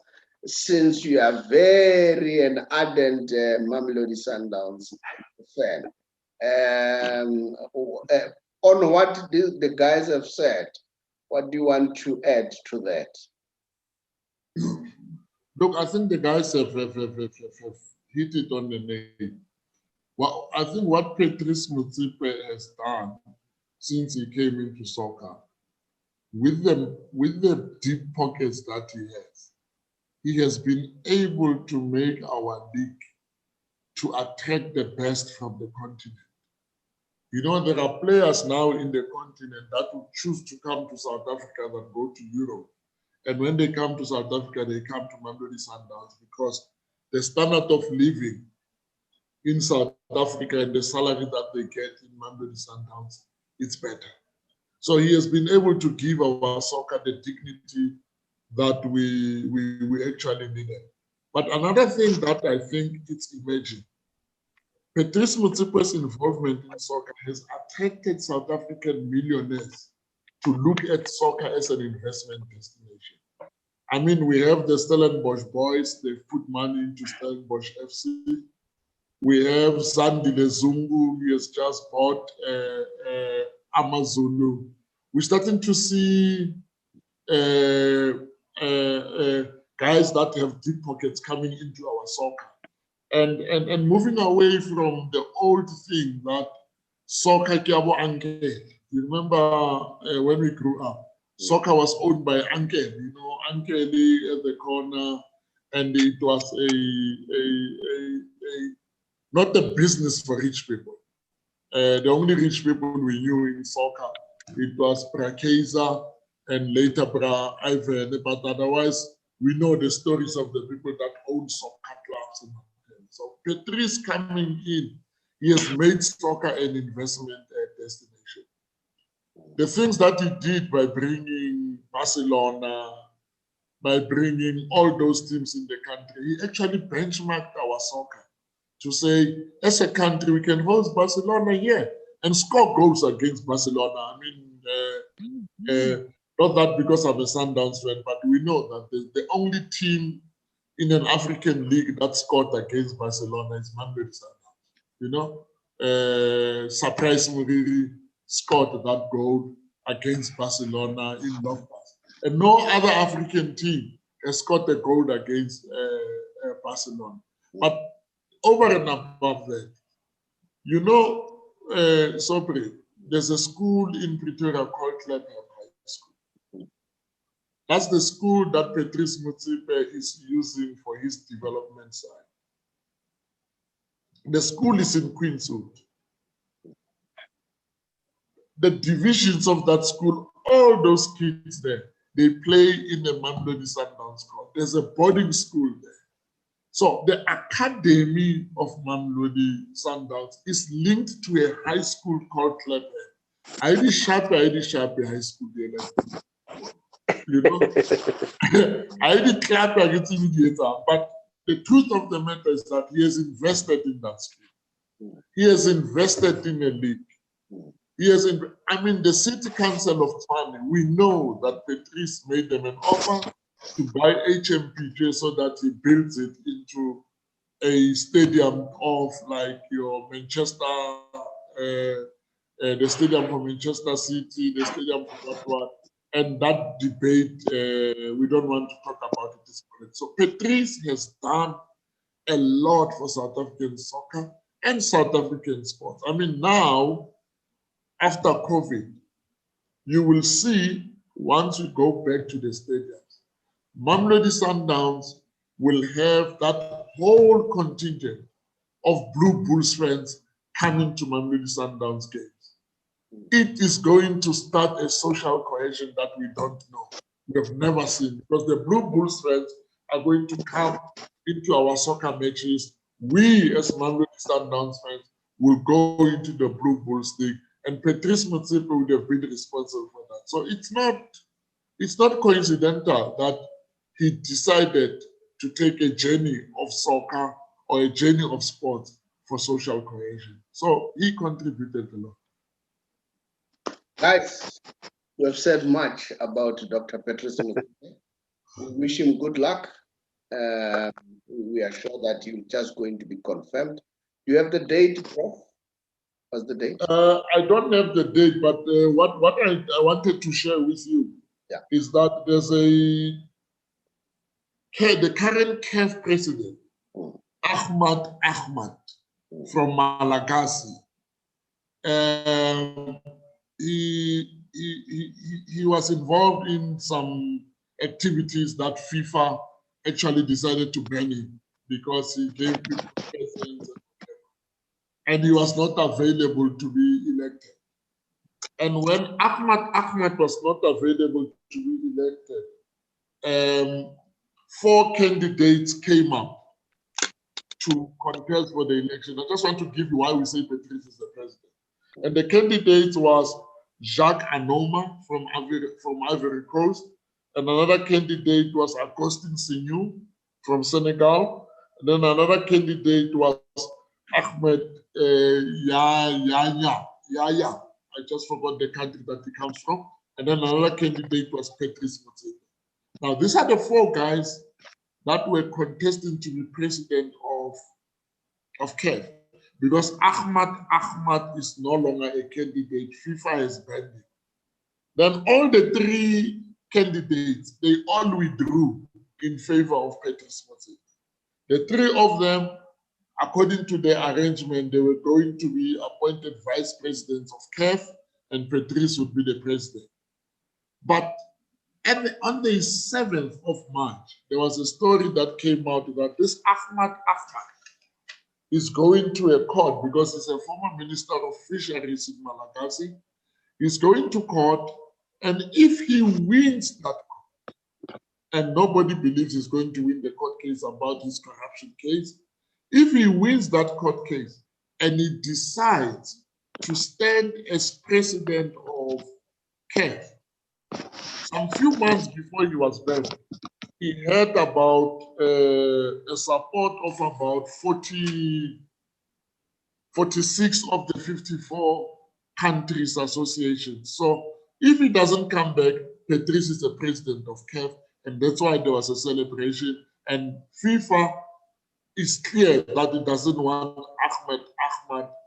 since you are very an ardent Mamelodi Sundowns fan. On what the guys have said, what do you want to add to that? Look, I think the guys have hit it on the nail. Well, I think what Patrice Motsepe has done since he came into soccer, with the deep pockets that he has been able to make our league to attract the best from the continent. You know, there are players now in the continent that will choose to come to South Africa than go to Europe. And when they come to South Africa, they come to Mamelodi Sundowns because the standard of living in South Africa and the salary that they get in Mamelodi Sundowns, it's better. So he has been able to give our soccer the dignity that we actually needed. But another thing that I think it's emerging, Patrice Motsepe's involvement in soccer has attracted South African millionaires to look at soccer as an investment destination. I mean, we have the Stellenbosch boys, they've put money into Stellenbosch FC. We have Zandile Zungu, he has just bought Amazulu. We're starting to see guys that have deep pockets coming into our soccer. And moving away from the old thing that soccer kiabo uncle. You remember when we grew up, soccer was owned by uncle, you know, uncle at the corner, and it was not a business for rich people. The only rich people we knew in soccer, it was Brakeza and later Bra Ivan, but otherwise we know the stories of the people that own soccer clubs. So Patrice coming in, he has made soccer an investment destination. The things that he did by bringing Barcelona, by bringing all those teams in the country, he actually benchmarked our soccer to say, as a country, we can host Barcelona here and score goals against Barcelona. I mean, not that because I'm a Sundowns fan, but we know that the only team in an African league that scored against Barcelona is Mamelodi Sundowns. You know, Surprise Muriri scored that goal against Barcelona in Love Pass. And no other African team has scored a goal against Barcelona. But over and above that, you know, Saubrey, there's a school in Pretoria called Clapham High School. That's the school that Patrice Motsepe is using for his development side. The school is in Queenswood. The divisions of that school, all those kids there, they play in the Mamelodi Sundowns club. There's a boarding school there. So the academy of Mamelodi Sundowns is linked to a high school called Clapham. Heidi Sharpe High School. You know, I did clap against mediator, but the truth of the matter is that he has invested in that school. He has invested in a league. He has, I mean, the City Council of Tshwane, we know that Patrice made them an offer to buy HMPJ so that he builds it into a stadium of like your Manchester, the stadium for Manchester City, the stadium for that one. And that debate, we don't want to talk about it this morning. So Patrice has done a lot for South African soccer and South African sports. I mean, now, after COVID, you will see, once we go back to the stadiums, Mamelodi Sundowns will have that whole contingent of Blue Bulls fans coming to Mamelodi Sundowns games. It is going to start a social cohesion that we don't know. We have never seen, because the Blue Bulls fans are going to come into our soccer matches. We, as Mamelodi Sundowns fans, will go into the Blue Bulls League, and Patrice Motsepe would have been responsible for that. So it's not coincidental that he decided to take a journey of soccer or a journey of sports for social cohesion. So he contributed a lot. Guys, you have said much about Dr. Patrice Motsepe. We wish him good luck. We are sure that he's just going to be confirmed. Do you have the date, Prof? What's the date? I don't have the date, but what I wanted to share with you is that there's the current CAF president, Ahmad from Malagasy. He was involved in some activities that FIFA actually decided to ban him because he gave people presents and he was not available to be elected. And when Ahmad was not available to be elected, 4 candidates came up to contest for the election. I just want to give you why we say Patrice is the president. And the candidate was Jacques Anoma from Ivory Coast. And another candidate was Agustin Signou from Senegal. And then another candidate was Ahmed Yaya. I just forgot the country that he comes from. and then another candidate was Patrice Motsepe. Now, these are the 4 guys that were contesting to be president of CAF, because Ahmad is no longer a candidate. FIFA has banned him. Then all the 3 candidates, they all withdrew in favor of Patrice Motsepe. The 3 of them, according to the arrangement, they were going to be appointed vice presidents of CAF, and Patrice would be the president. But on the 7th of March, there was a story that came out that this Ahmad is going to a court because he's a former minister of fisheries in Malagasy. He's going to court, and if he wins that court, and nobody believes he's going to win the court case about his corruption case, if he wins that court case and he decides to stand as president of CAF, some few months before he was banned, he had about a support of about 46 of the 54 countries associations. So if he doesn't come back, Patrice is the president of CAF, and that's why there was a celebration. And FIFA is clear that it doesn't want Ahmad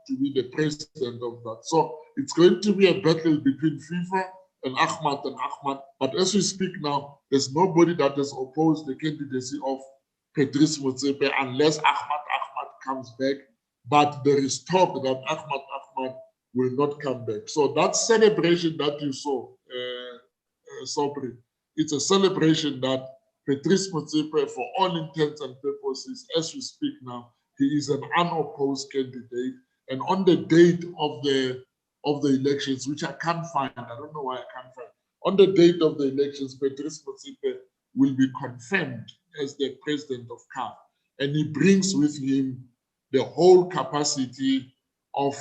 to be the president of that. So it's going to be a battle between FIFA and Ahmad. But as we speak now, there's nobody that has opposed the candidacy of Patrice Motsepe unless Ahmad comes back. But there is talk that Ahmad will not come back. So that celebration that you saw, Saubrey, it's a celebration that Patrice Motsepe, for all intents and purposes, as we speak now, he is an unopposed candidate. And on the date of the elections, which I can't find, I don't know why I can't find, on the date of the elections, Patrice Motsepe will be confirmed as the president of CAF. And he brings with him the whole capacity of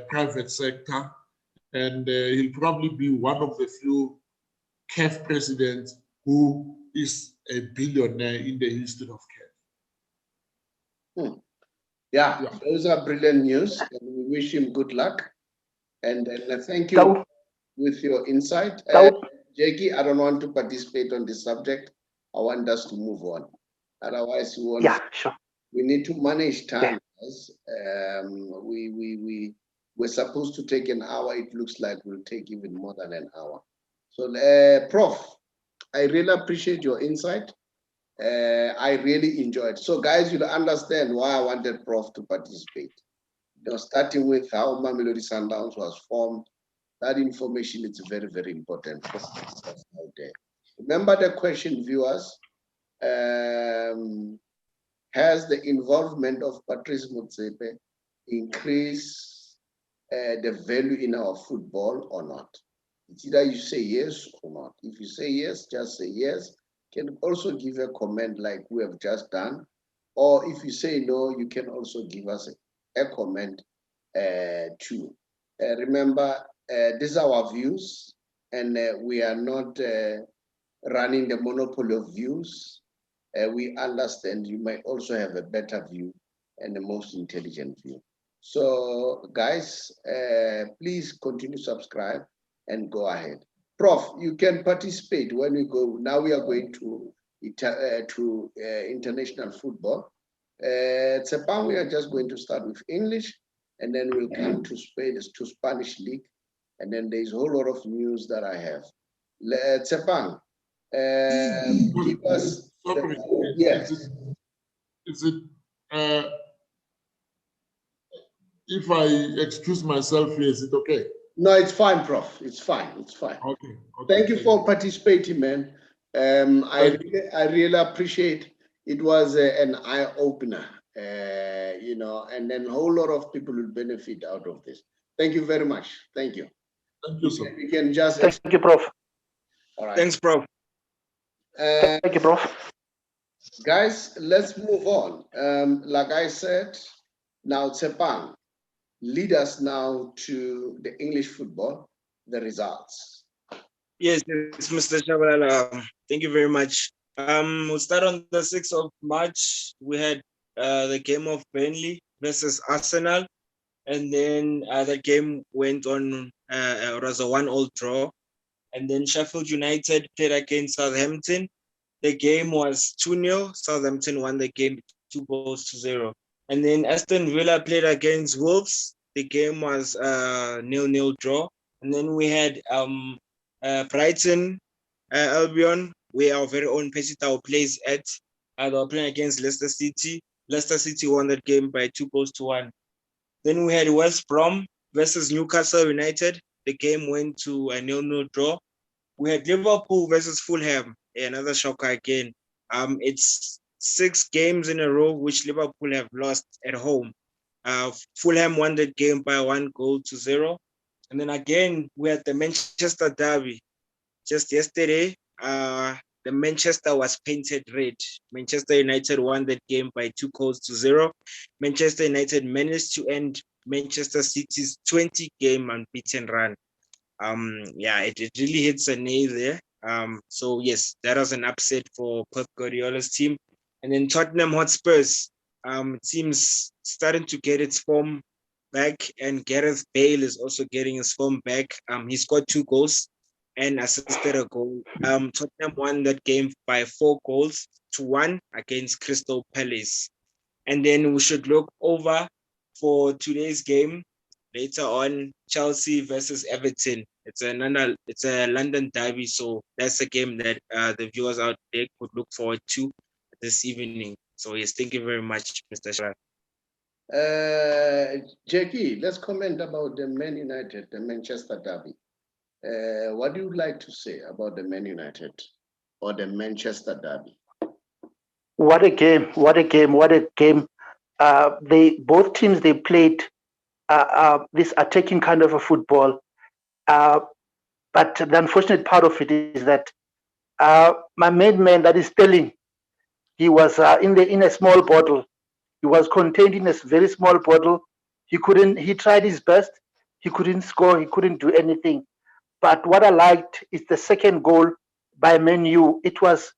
private sector. And he'll probably be one of the few CAF presidents who is a billionaire in the history of CAF. Yeah, those are brilliant news, and we wish him good luck. And thank you with your insight. Jackie, I don't want to participate on this subject. I want us to move on. Otherwise, we need to manage time. Guys. We're supposed to take an hour. It looks like we'll take even more than an hour. So, Prof, I really appreciate your insight. I really enjoyed it. So, guys, you'll understand why I wanted Prof to participate. You know, starting with how Mamelodi Sundowns was formed, that information is very, very important for us out there. Remember the question, viewers, has the involvement of Patrice Motsepe increased the value in our football or not? It's either you say yes or not. If you say yes, just say yes. You can also give a comment like we have just done. Or if you say no, you can also give us a comment too. Remember, these are our views, and we are not running the monopoly of views. We understand you might also have a better view and the most intelligent view. So, guys, please continue to subscribe and go ahead. Prof, you can participate when we go. Now we are going to international football. Tshepang, we are just going to start with English, and then we'll come to Spanish League, and then there's a whole lot of news that I have. Tshepang, give us. Yes. Is it if I excuse myself here, is it okay? No, it's fine, Prof. It's fine. It's fine. Okay. Thank you for participating, man. I really appreciate. It was an eye opener, you know, and then a whole lot of people will benefit out of this. Thank you very much. Thank you. Thank you, sir. We can just. Thank you, Prof. All right. Thanks, Prof. Thank you, Prof. Guys, let's move on. Like I said, now Tshepang, lead us now to the English football, the results. Yes, it's Mr. Shabalala. Thank you very much. We'll start on the 6th of March. We had the game of Burnley versus Arsenal, and then the game went on. It was a 1-1 draw. And then Sheffield United played against Southampton. The game was 2-0. Southampton won the game 2-0. And then Aston Villa played against Wolves. The game was 0-0 draw. And then we had Brighton Albion, where our very own Pesitao plays at. They were playing against Leicester City. Leicester City won that game by 2-1. Then we had West Brom versus Newcastle United. The game went to a 0-0 draw. We had Liverpool versus Fulham, another shocker again. It's 6 games in a row which Liverpool have lost at home. Fulham won that game by 1-0. And then again, we had the Manchester derby. Just yesterday, the Manchester was painted red. Manchester United won that game by 2-0. Manchester United managed to end Manchester City's 20-game unbeaten run. It really hits a nail there. So yes, that was an upset for Pep Guardiola's team. And then Tottenham Hotspurs, seems starting to get its form back, and Gareth Bale is also getting his form back. He scored 2 goals and assisted a goal. Tottenham won that game by 4-1 against Crystal Palace. And then we should look over for today's game later on, Chelsea versus Everton. It's a London derby, so that's a game that the viewers out there could look forward to this evening. So yes, thank you very much, Mr. Shah. Jackie, let's comment about the Man United, the Manchester derby. What do you like to say about the Man United or the Manchester derby? What a game! What a game! What a game! Both teams, they played this attacking kind of a football. But the unfortunate part of it is that my main man, that is Sterling, he was in a small bottle. He was contained in a very small bottle. He tried his best. He couldn't score. He couldn't do anything. But what I liked is the second goal by Man U. It was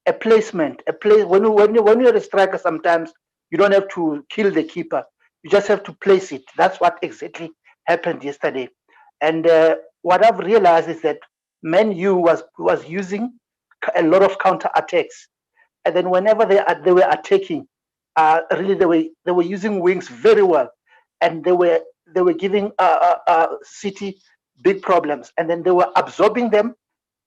a placement. When you're a striker, sometimes you don't have to kill the keeper. You just have to place it. That's what exactly happened yesterday. And what I've realized is that Man U was using a lot of counter attacks, and then whenever they were attacking, really they were using wings very well, and they were giving City big problems, and then they were absorbing them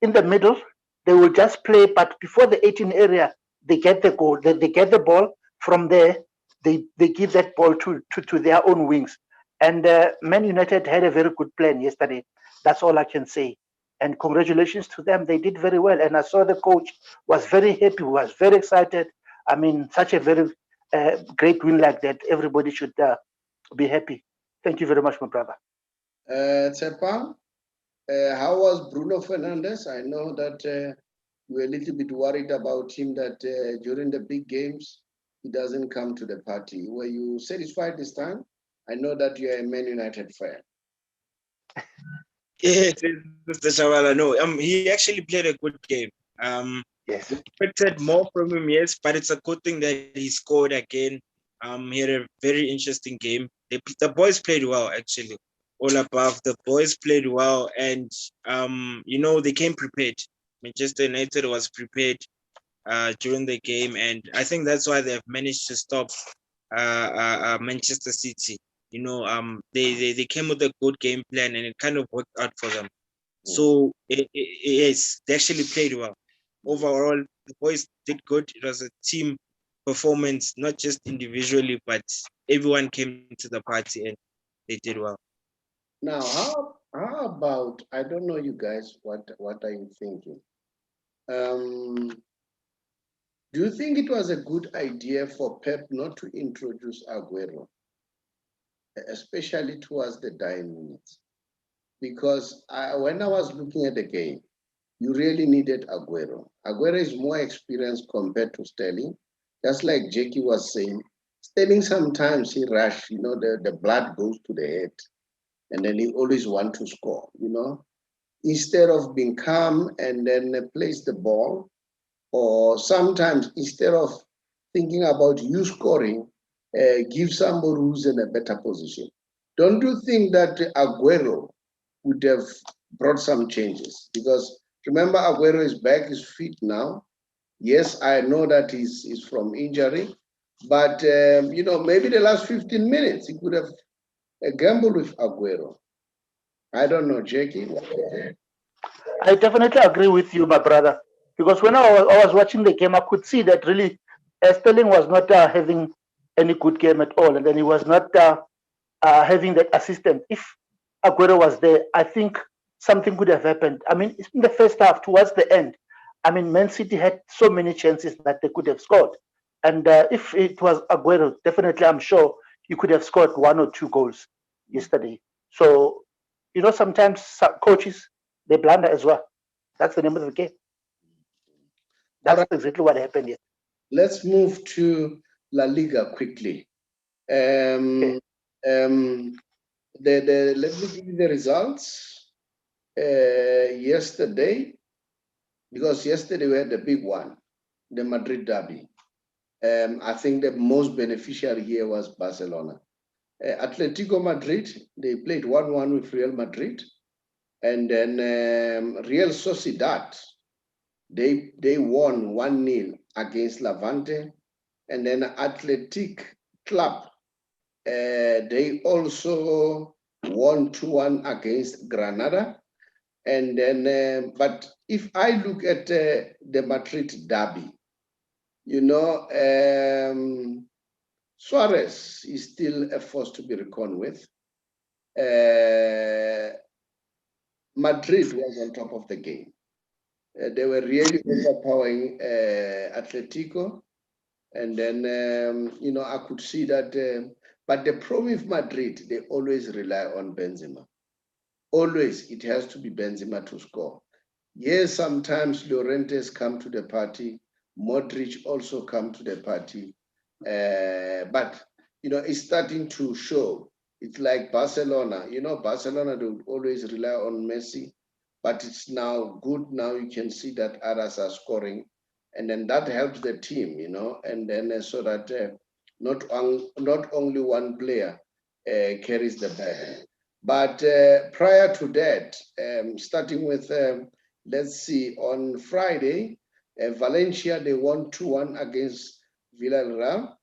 in the middle. They will just play, but before the 18 area, they get the goal. They get the ball from there. They give that ball to their own wings. And Man United had a very good plan yesterday. That's all I can say. And congratulations to them. They did very well. And I saw the coach was very happy, was very excited. I mean, such a very great win like that. Everybody should be happy. Thank you very much, my brother. Tshepang, how was Bruno Fernandez? I know that you were a little bit worried about him, that during the big games, he doesn't come to the party. Were you satisfied this time? I know that you are a Man United fan. Yes, Mr. Shawala. No, he actually played a good game. Yes. We expected more from him, yes, but it's a good thing that he scored again. He had a very interesting game. The boys played well, actually. All above, the boys played well, and they came prepared. Manchester United was prepared during the game, and I think that's why they've managed to stop Manchester City. They came with a good game plan, and it kind of worked out for them. So yes, they actually played well. Overall, the boys did good. It was a team performance, not just individually, but everyone came to the party and they did well. Now, how about, I don't know, you guys, what are you thinking? Do you think it was a good idea for Pep not to introduce Aguero, especially towards the dying minutes? Because when I was looking at the game, you really needed Aguero. Aguero is more experienced compared to Sterling. Just like Jackie was saying, Sterling sometimes he rush, the blood goes to the head, and then he always wants to score, Instead of being calm and then place the ball, or sometimes instead of thinking about you scoring, give somebody who's in a better position. Don't you think that Aguero would have brought some changes, because remember, Aguero is back, is fit now. Yes, I know that he's from injury, but you know, maybe the last 15 minutes he could have gambled with Aguero. I don't know, Jackie. I definitely agree with you, my brother, because when I was watching the game, I could see that really Sterling was not having any good game at all, and then he was not having that assistant. If Aguero was there, I think something could have happened. I mean, in the first half, towards the end, I mean, Man City had so many chances that they could have scored. And if it was Aguero, definitely, I'm sure he could have scored 1 or 2 goals yesterday. So, you know, sometimes coaches, they blunder as well. That's the name of the game. That's Alright. exactly what happened here. Let's move to La Liga quickly. Okay. Let me give you the results. Yesterday, because yesterday we had the big one, the Madrid derby. I think the most beneficiary here was Barcelona. Atletico Madrid, they played 1-1 with Real Madrid. And then Real Sociedad, they won 1-0 against Levante. And then Athletic Club, they also won 2-1 against Granada. And then, but if I look at the Madrid derby, you know, Suarez is still a force to be reckoned with. Madrid was on top of the game. They were really overpowering Atletico. And then, you know, I could see that. But the problem with Madrid, they always rely on Benzema. Always, it has to be Benzema to score. Yes, sometimes Llorentes come to the party. Modric also come to the party. But, you know, it's starting to show. It's like Barcelona. You know, Barcelona, they would always rely on Messi. But it's now good. Now you can see that others are scoring. And then that helps the team, you know, and then so that not only one player carries the burden. But prior to that, starting with, let's see, on Friday, Valencia, they won 2-1 against Villarreal.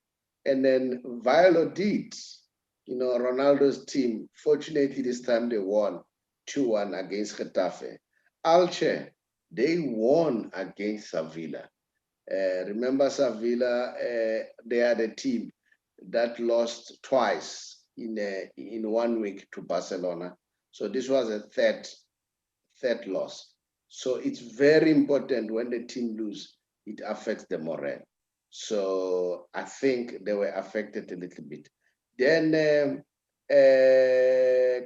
And then Valladolid, you know, Ronaldo's team, fortunately this time they won 2-1 against Getafe. Elche, they won against Sevilla. Remember Sevilla, they are the team that lost twice in 1 week to Barcelona. So this was a third loss. So it's very important when the team lose, it affects the morale. So I think they were affected a little bit. Then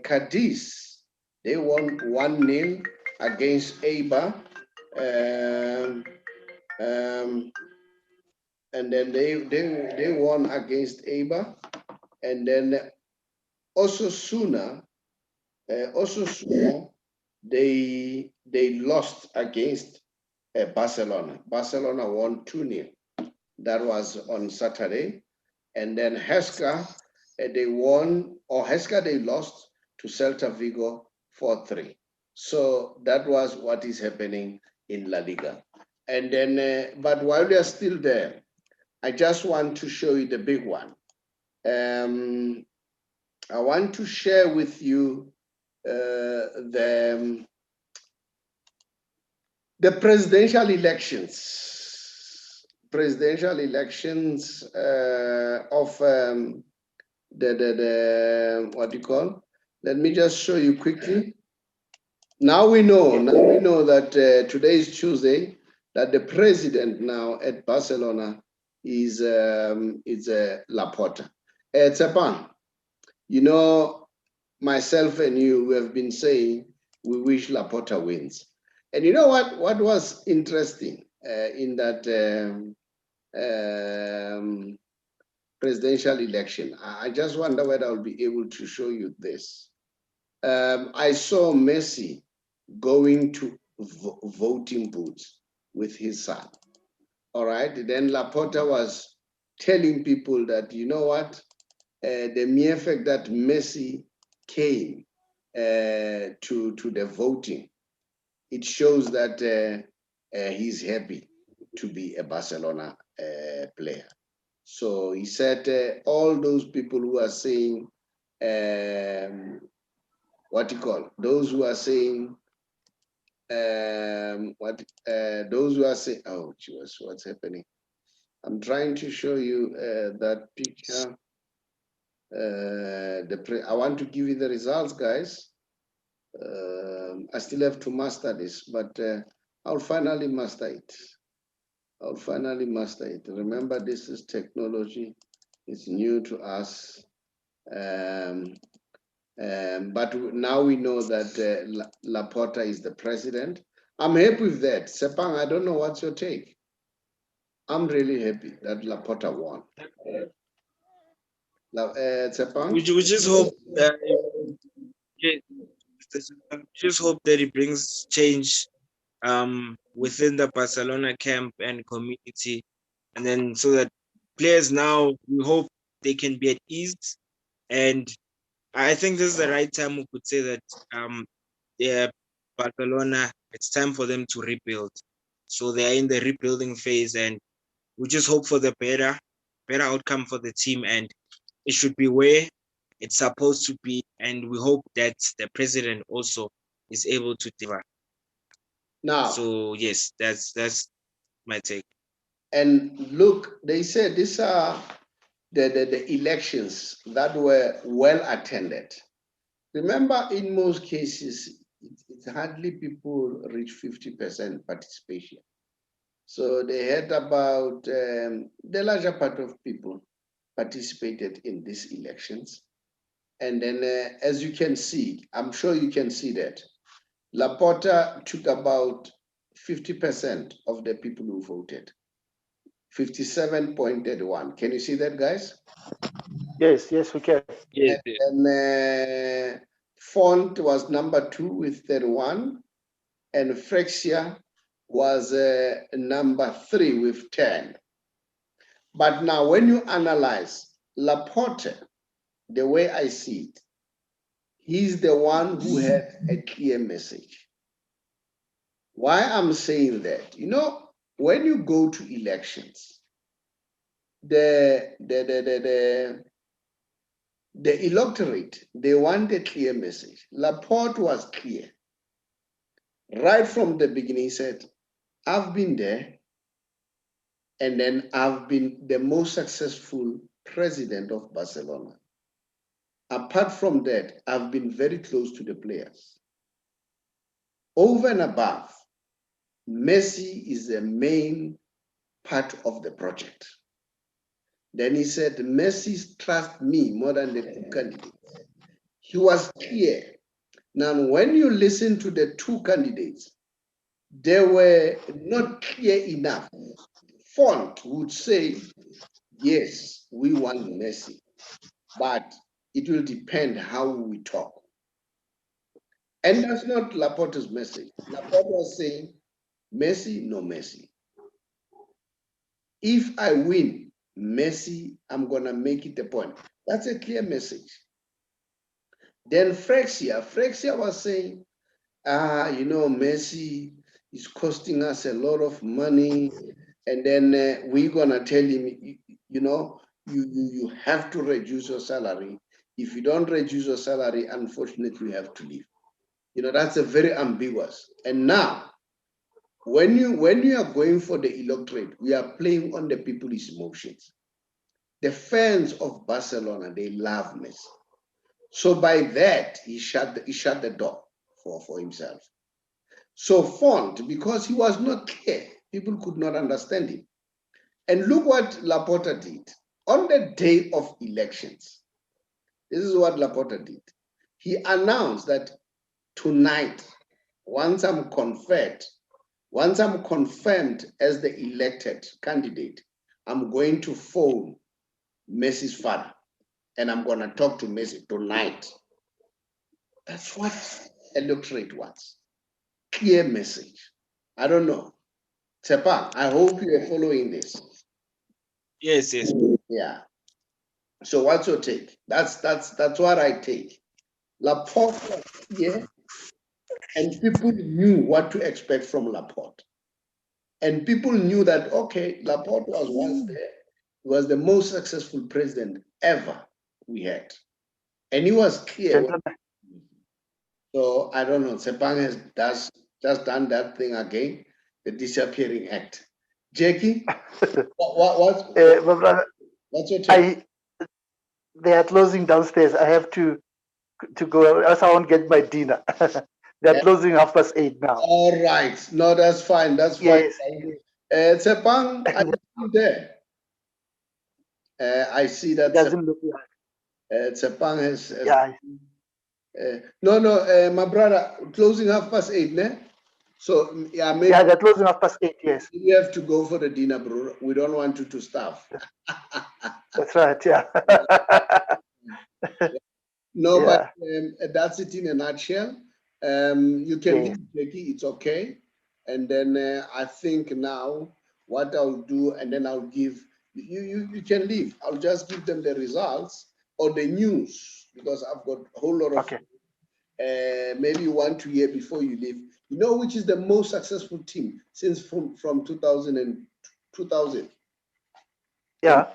Cadiz, they won 1-0 against Eibar. And then they won against Eibar. And then Osasuna, they lost against Barcelona. Barcelona won 2-0. That was on Saturday. And then Huesca, they lost to Celta Vigo 4-3. So that was what is happening in La Liga. And then, but while we are still there, I just want to show you the big one. I want to share with you the presidential elections. Presidential elections of the what do you call? Let me just show you quickly. Now we know that today is Tuesday, that the president now at Barcelona is Laporta. Tshepang, you know, myself and you, we have been saying we wish Laporta wins. And you know what was interesting in that presidential election? I just wonder whether I'll be able to show you this. I saw Messi going to voting booths with his son. All right. Then Laporta was telling people that, you know what, the mere fact that Messi came to the voting, it shows that he's happy to be a Barcelona player. So he said all those people who are saying, those who are saying, those who are saying, oh, Jesus, what's happening? I'm trying to show you that picture. I want to give you the results, guys. I still have to master this, but I'll finally master it. Remember, this is technology. It's new to us. But now we know that Laporta is the president. I'm happy with that. Tshepang, I don't know what's your take. I'm really happy that Laporta won. Tshepang? We just hope just hope that it brings change within the Barcelona camp and community, and then so that players now, we hope they can be at ease. And I think this is the right time we could say that yeah, Barcelona, it's time for them to rebuild. So they are in the rebuilding phase, and we just hope for the better outcome for the team, and it should be where it's supposed to be. And we hope that the president also is able to deliver. Now, so yes, that's my take. And look, they said these are the elections that were well attended. Remember, in most cases, it's hardly people reach 50% participation. So they had about the larger part of people participated in these elections. And then, as you can see, I'm sure you can see that Laporta took about 50% of the people who voted. 57.31. Can you see that, guys? Yes, we can. Yes, and Font was number 2 with 31, and Frexia was number 3 with 10. But now when you analyze Laporte, the way I see it, he's the one who had a clear message. Why I'm saying that? You know, when you go to elections, the electorate, they want a clear message. Laporte was clear. Right from the beginning, he said, I've been there, and then I've been the most successful president of Barcelona. Apart from that, I've been very close to the players. Over and above, Messi is the main part of the project. Then he said, Messi trusts me more than the 2 candidates. He was clear. Now, when you listen to the 2 candidates, they were not clear enough. Font would say, yes, we want Messi, but it will depend how we talk. And that's not Laporte's message. Laporte was saying, Messi, no Messi. If I win Messi, I'm going to make it a point. That's a clear message. Then Frexia was saying, you know, Messi is costing us a lot of money. And then we're going to tell him, you know, you have to reduce your salary. If you don't reduce your salary, unfortunately, you have to leave. You know, that's a very ambiguous. And now, when you are going for the electorate, we are playing on the people's emotions. The fans of Barcelona, they love Messi. So by that, he shut the door for himself. So Font, because he was not clear, people could not understand him. And look what Laporta did. On the day of elections, this is what Laporta did. He announced that tonight, once I'm confirmed as the elected candidate, I'm going to phone Messi's father and I'm going to talk to Messi tonight. That's what electorate wants. Clear message. I don't know. Tshepang, I hope you are following this. Yes. Yeah. So what's your take? That's what I take. Laporte was here, and people knew what to expect from Laporte. And people knew that, okay, Laporte was once there, was the most successful president ever we had. And he was clear. Gentlemen. So I don't know, Tshepang has just done that thing again, the disappearing act. Jackie, what's your take? They are closing downstairs. I have to go, else I won't get my dinner. They're closing 8:30 now. All right. No, that's fine. That's fine. Yes. Tshepang, are you still there? I see that Doesn't look like. Tshepang has. Yeah. No, my brother, closing 8:30, ne? So yeah, maybe. Yeah, they're closing 8:30. Yes. You have to go for the dinner, bro. We don't want you to starve. That's right. Yeah. No, Yeah. but that's it in a nutshell. You can leave, Jackie. It's okay. And then I think now what I'll do, and then I'll give you can leave. I'll just give them the results or the news because I've got a whole lot of. Okay. Maybe you want to hear before you leave. You know which is the most successful team since from 2000? Yeah.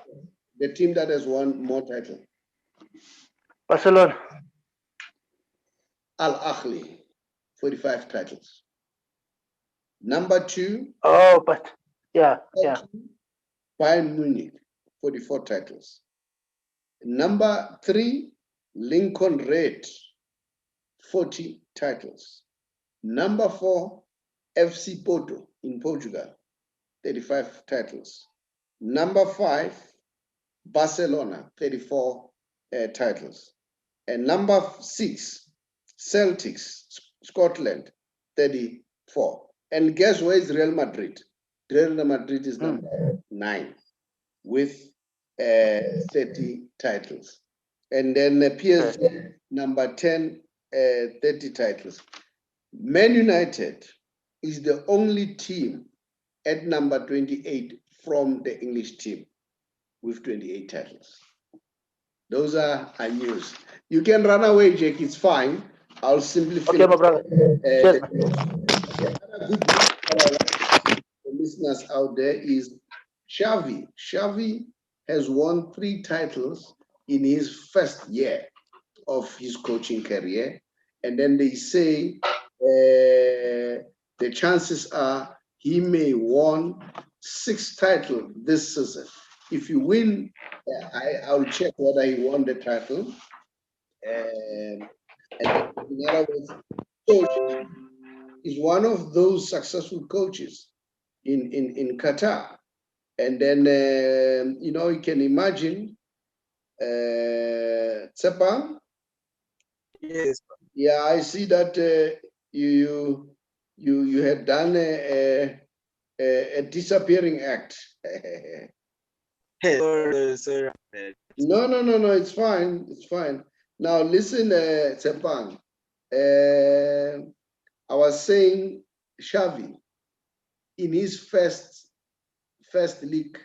The team that has won more titles. Barcelona. Al Ahly, 45 titles. Number 2. Oh, but yeah. Bayern Munich, 44 titles. Number 3, Lincoln Red, 40 titles. Number 4, FC Porto in Portugal, 35 titles. Number 5, Barcelona, 34 titles. And number 6, Celtics, Scotland, 34. And guess where is Real Madrid? Real Madrid is number 9 with 30 titles. And then PSG, number 10, 30 titles. Man United is the only team at number 28 from the English team with 28 titles. Those are our news. You can run away, Jake. It's fine. I'll simply finish. Okay, my brother. Cheers. The listeners out there is Xavi. Xavi has won 3 titles in his first year of his coaching career. And then they say the chances are he may won 6 titles this season. If you win, I'll check whether he won the title. And in other words, coach is one of those successful coaches in Qatar. And then, you can imagine Tshepang. Yes. Yeah, I see that you had done a disappearing act. Sorry. No, it's fine. It's fine. Now listen, Tshepang. I was saying Xavi, in his first league,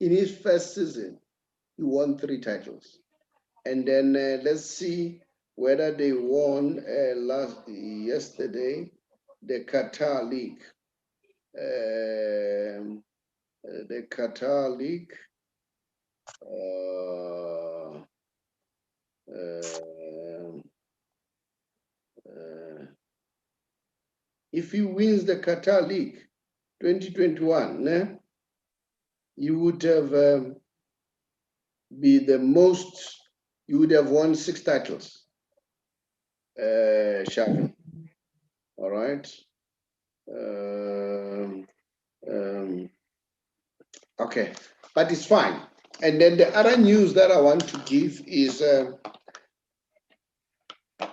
in his first season, he won 3 titles. And then let's see whether they won yesterday, the Qatar League. The Qatar League. If he wins the Qatar League 2021, you would have you would have won 6 titles, Xavi. All right. Okay, but it's fine. And then the other news that I want to give is,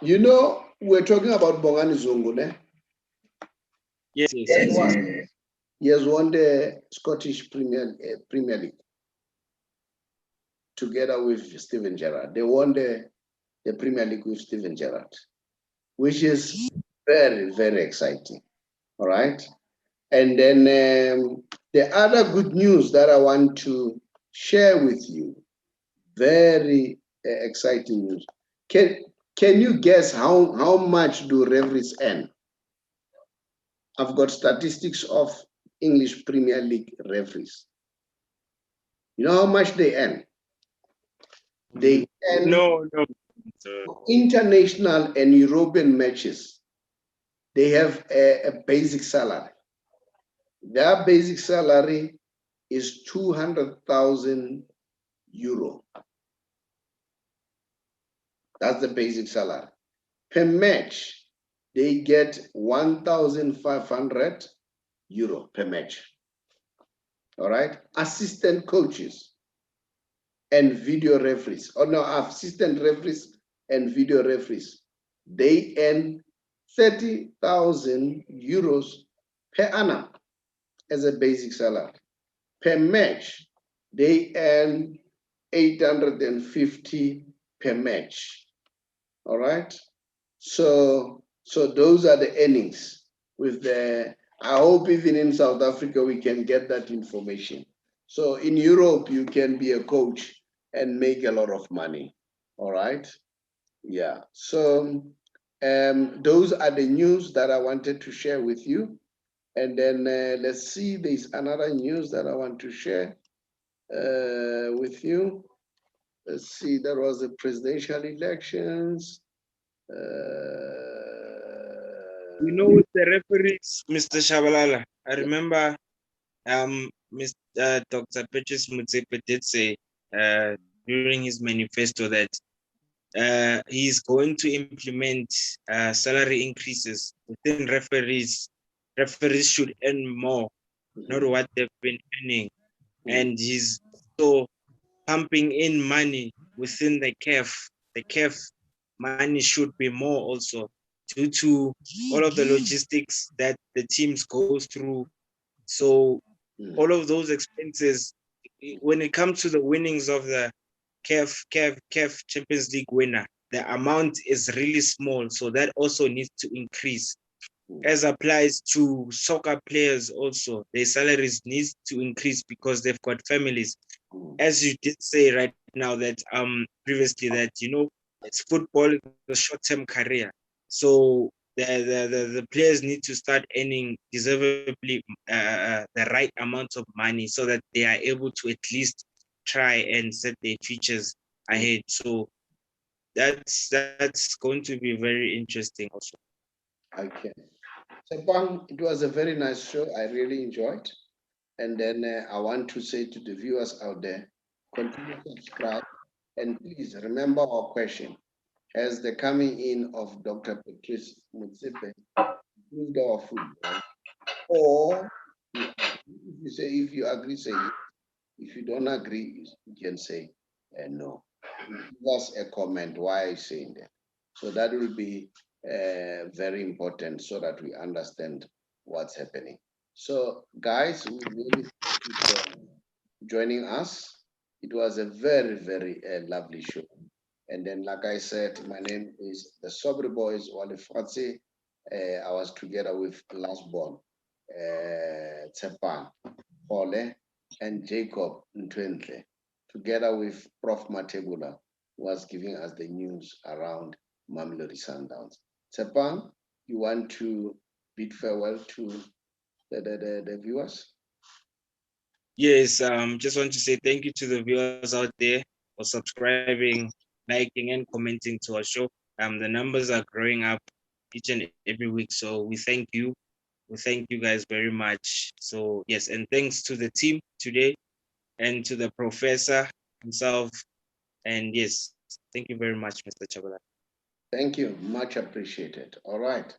we're talking about Bongani Zungu, ne? Yes. He has won the Scottish Premier League together with Steven Gerrard. They won the Premier League with Steven Gerrard, which is very, very exciting. All right. And then the other good news that I want to share with you, very exciting news. Can you guess how much do referees earn? I've got statistics of English Premier League referees. You know how much they earn? They earn No. international and European matches. They have a basic salary. Their basic salary is 200,000 euro. That's the basic salary. Per match, they get 1,500 euro per match. All right. Assistant coaches and video referees, or no, assistant referees and video referees, they earn 30,000 euros per annum as a basic salary. Per match, they earn 850 per match. All right. So those are the earnings with the, I hope even in South Africa, we can get that information. So in Europe, you can be a coach and make a lot of money. All right. Yeah. So those are the news that I wanted to share with you. And then let's see, there's another news that I want to share with you. Let's see, there was the presidential elections. You know, with the referees, Mr. Shabalala, I remember Mr. Dr. Patrice Motsepe did say during his manifesto that he's going to implement salary increases within referees. Referees should earn more, not what they've been earning. And he's so pumping in money within the CAF. The CAF money should be more also, due to all of the logistics that the teams go through. So all of those expenses, when it comes to the winnings of the CAF Champions League winner, the amount is really small. So that also needs to increase. As applies to soccer players also, their salaries needs to increase because they've got families. As you did say right now that previously that, you know, it's football is a short-term career. So the players need to start earning deservedly the right amount of money so that they are able to at least try and set their futures ahead. So that's going to be very interesting also. Okay. Tshepang, it was a very nice show. I really enjoyed. And then I want to say to the viewers out there, continue to subscribe. And please remember our question. Has the coming in of Dr. Patrice Motsepe improved our football? Or if you agree, say yes. If you don't agree, you can say no. Give us a comment why I'm saying that. So that will be very important so that we understand what's happening. So guys, we really thank you for joining us. It was a very, very lovely show. And then, like I said, my name is the Saubrey Boyz Walefatse. I was together with last born, Tshepang Kgole and Jacob Ntwentle, together with Prof. Mathebula, who was giving us the news around Mamelodi Sundowns. Tshepang, you want to bid farewell to the viewers? Yes, just want to say thank you to the viewers out there for subscribing, liking, and commenting to our show. The numbers are growing up each and every week, so we thank you. We thank you guys very much. So yes, and thanks to the team today and to the professor himself. And yes, thank you very much, Mr. Chabala. Thank you, much appreciated. All right.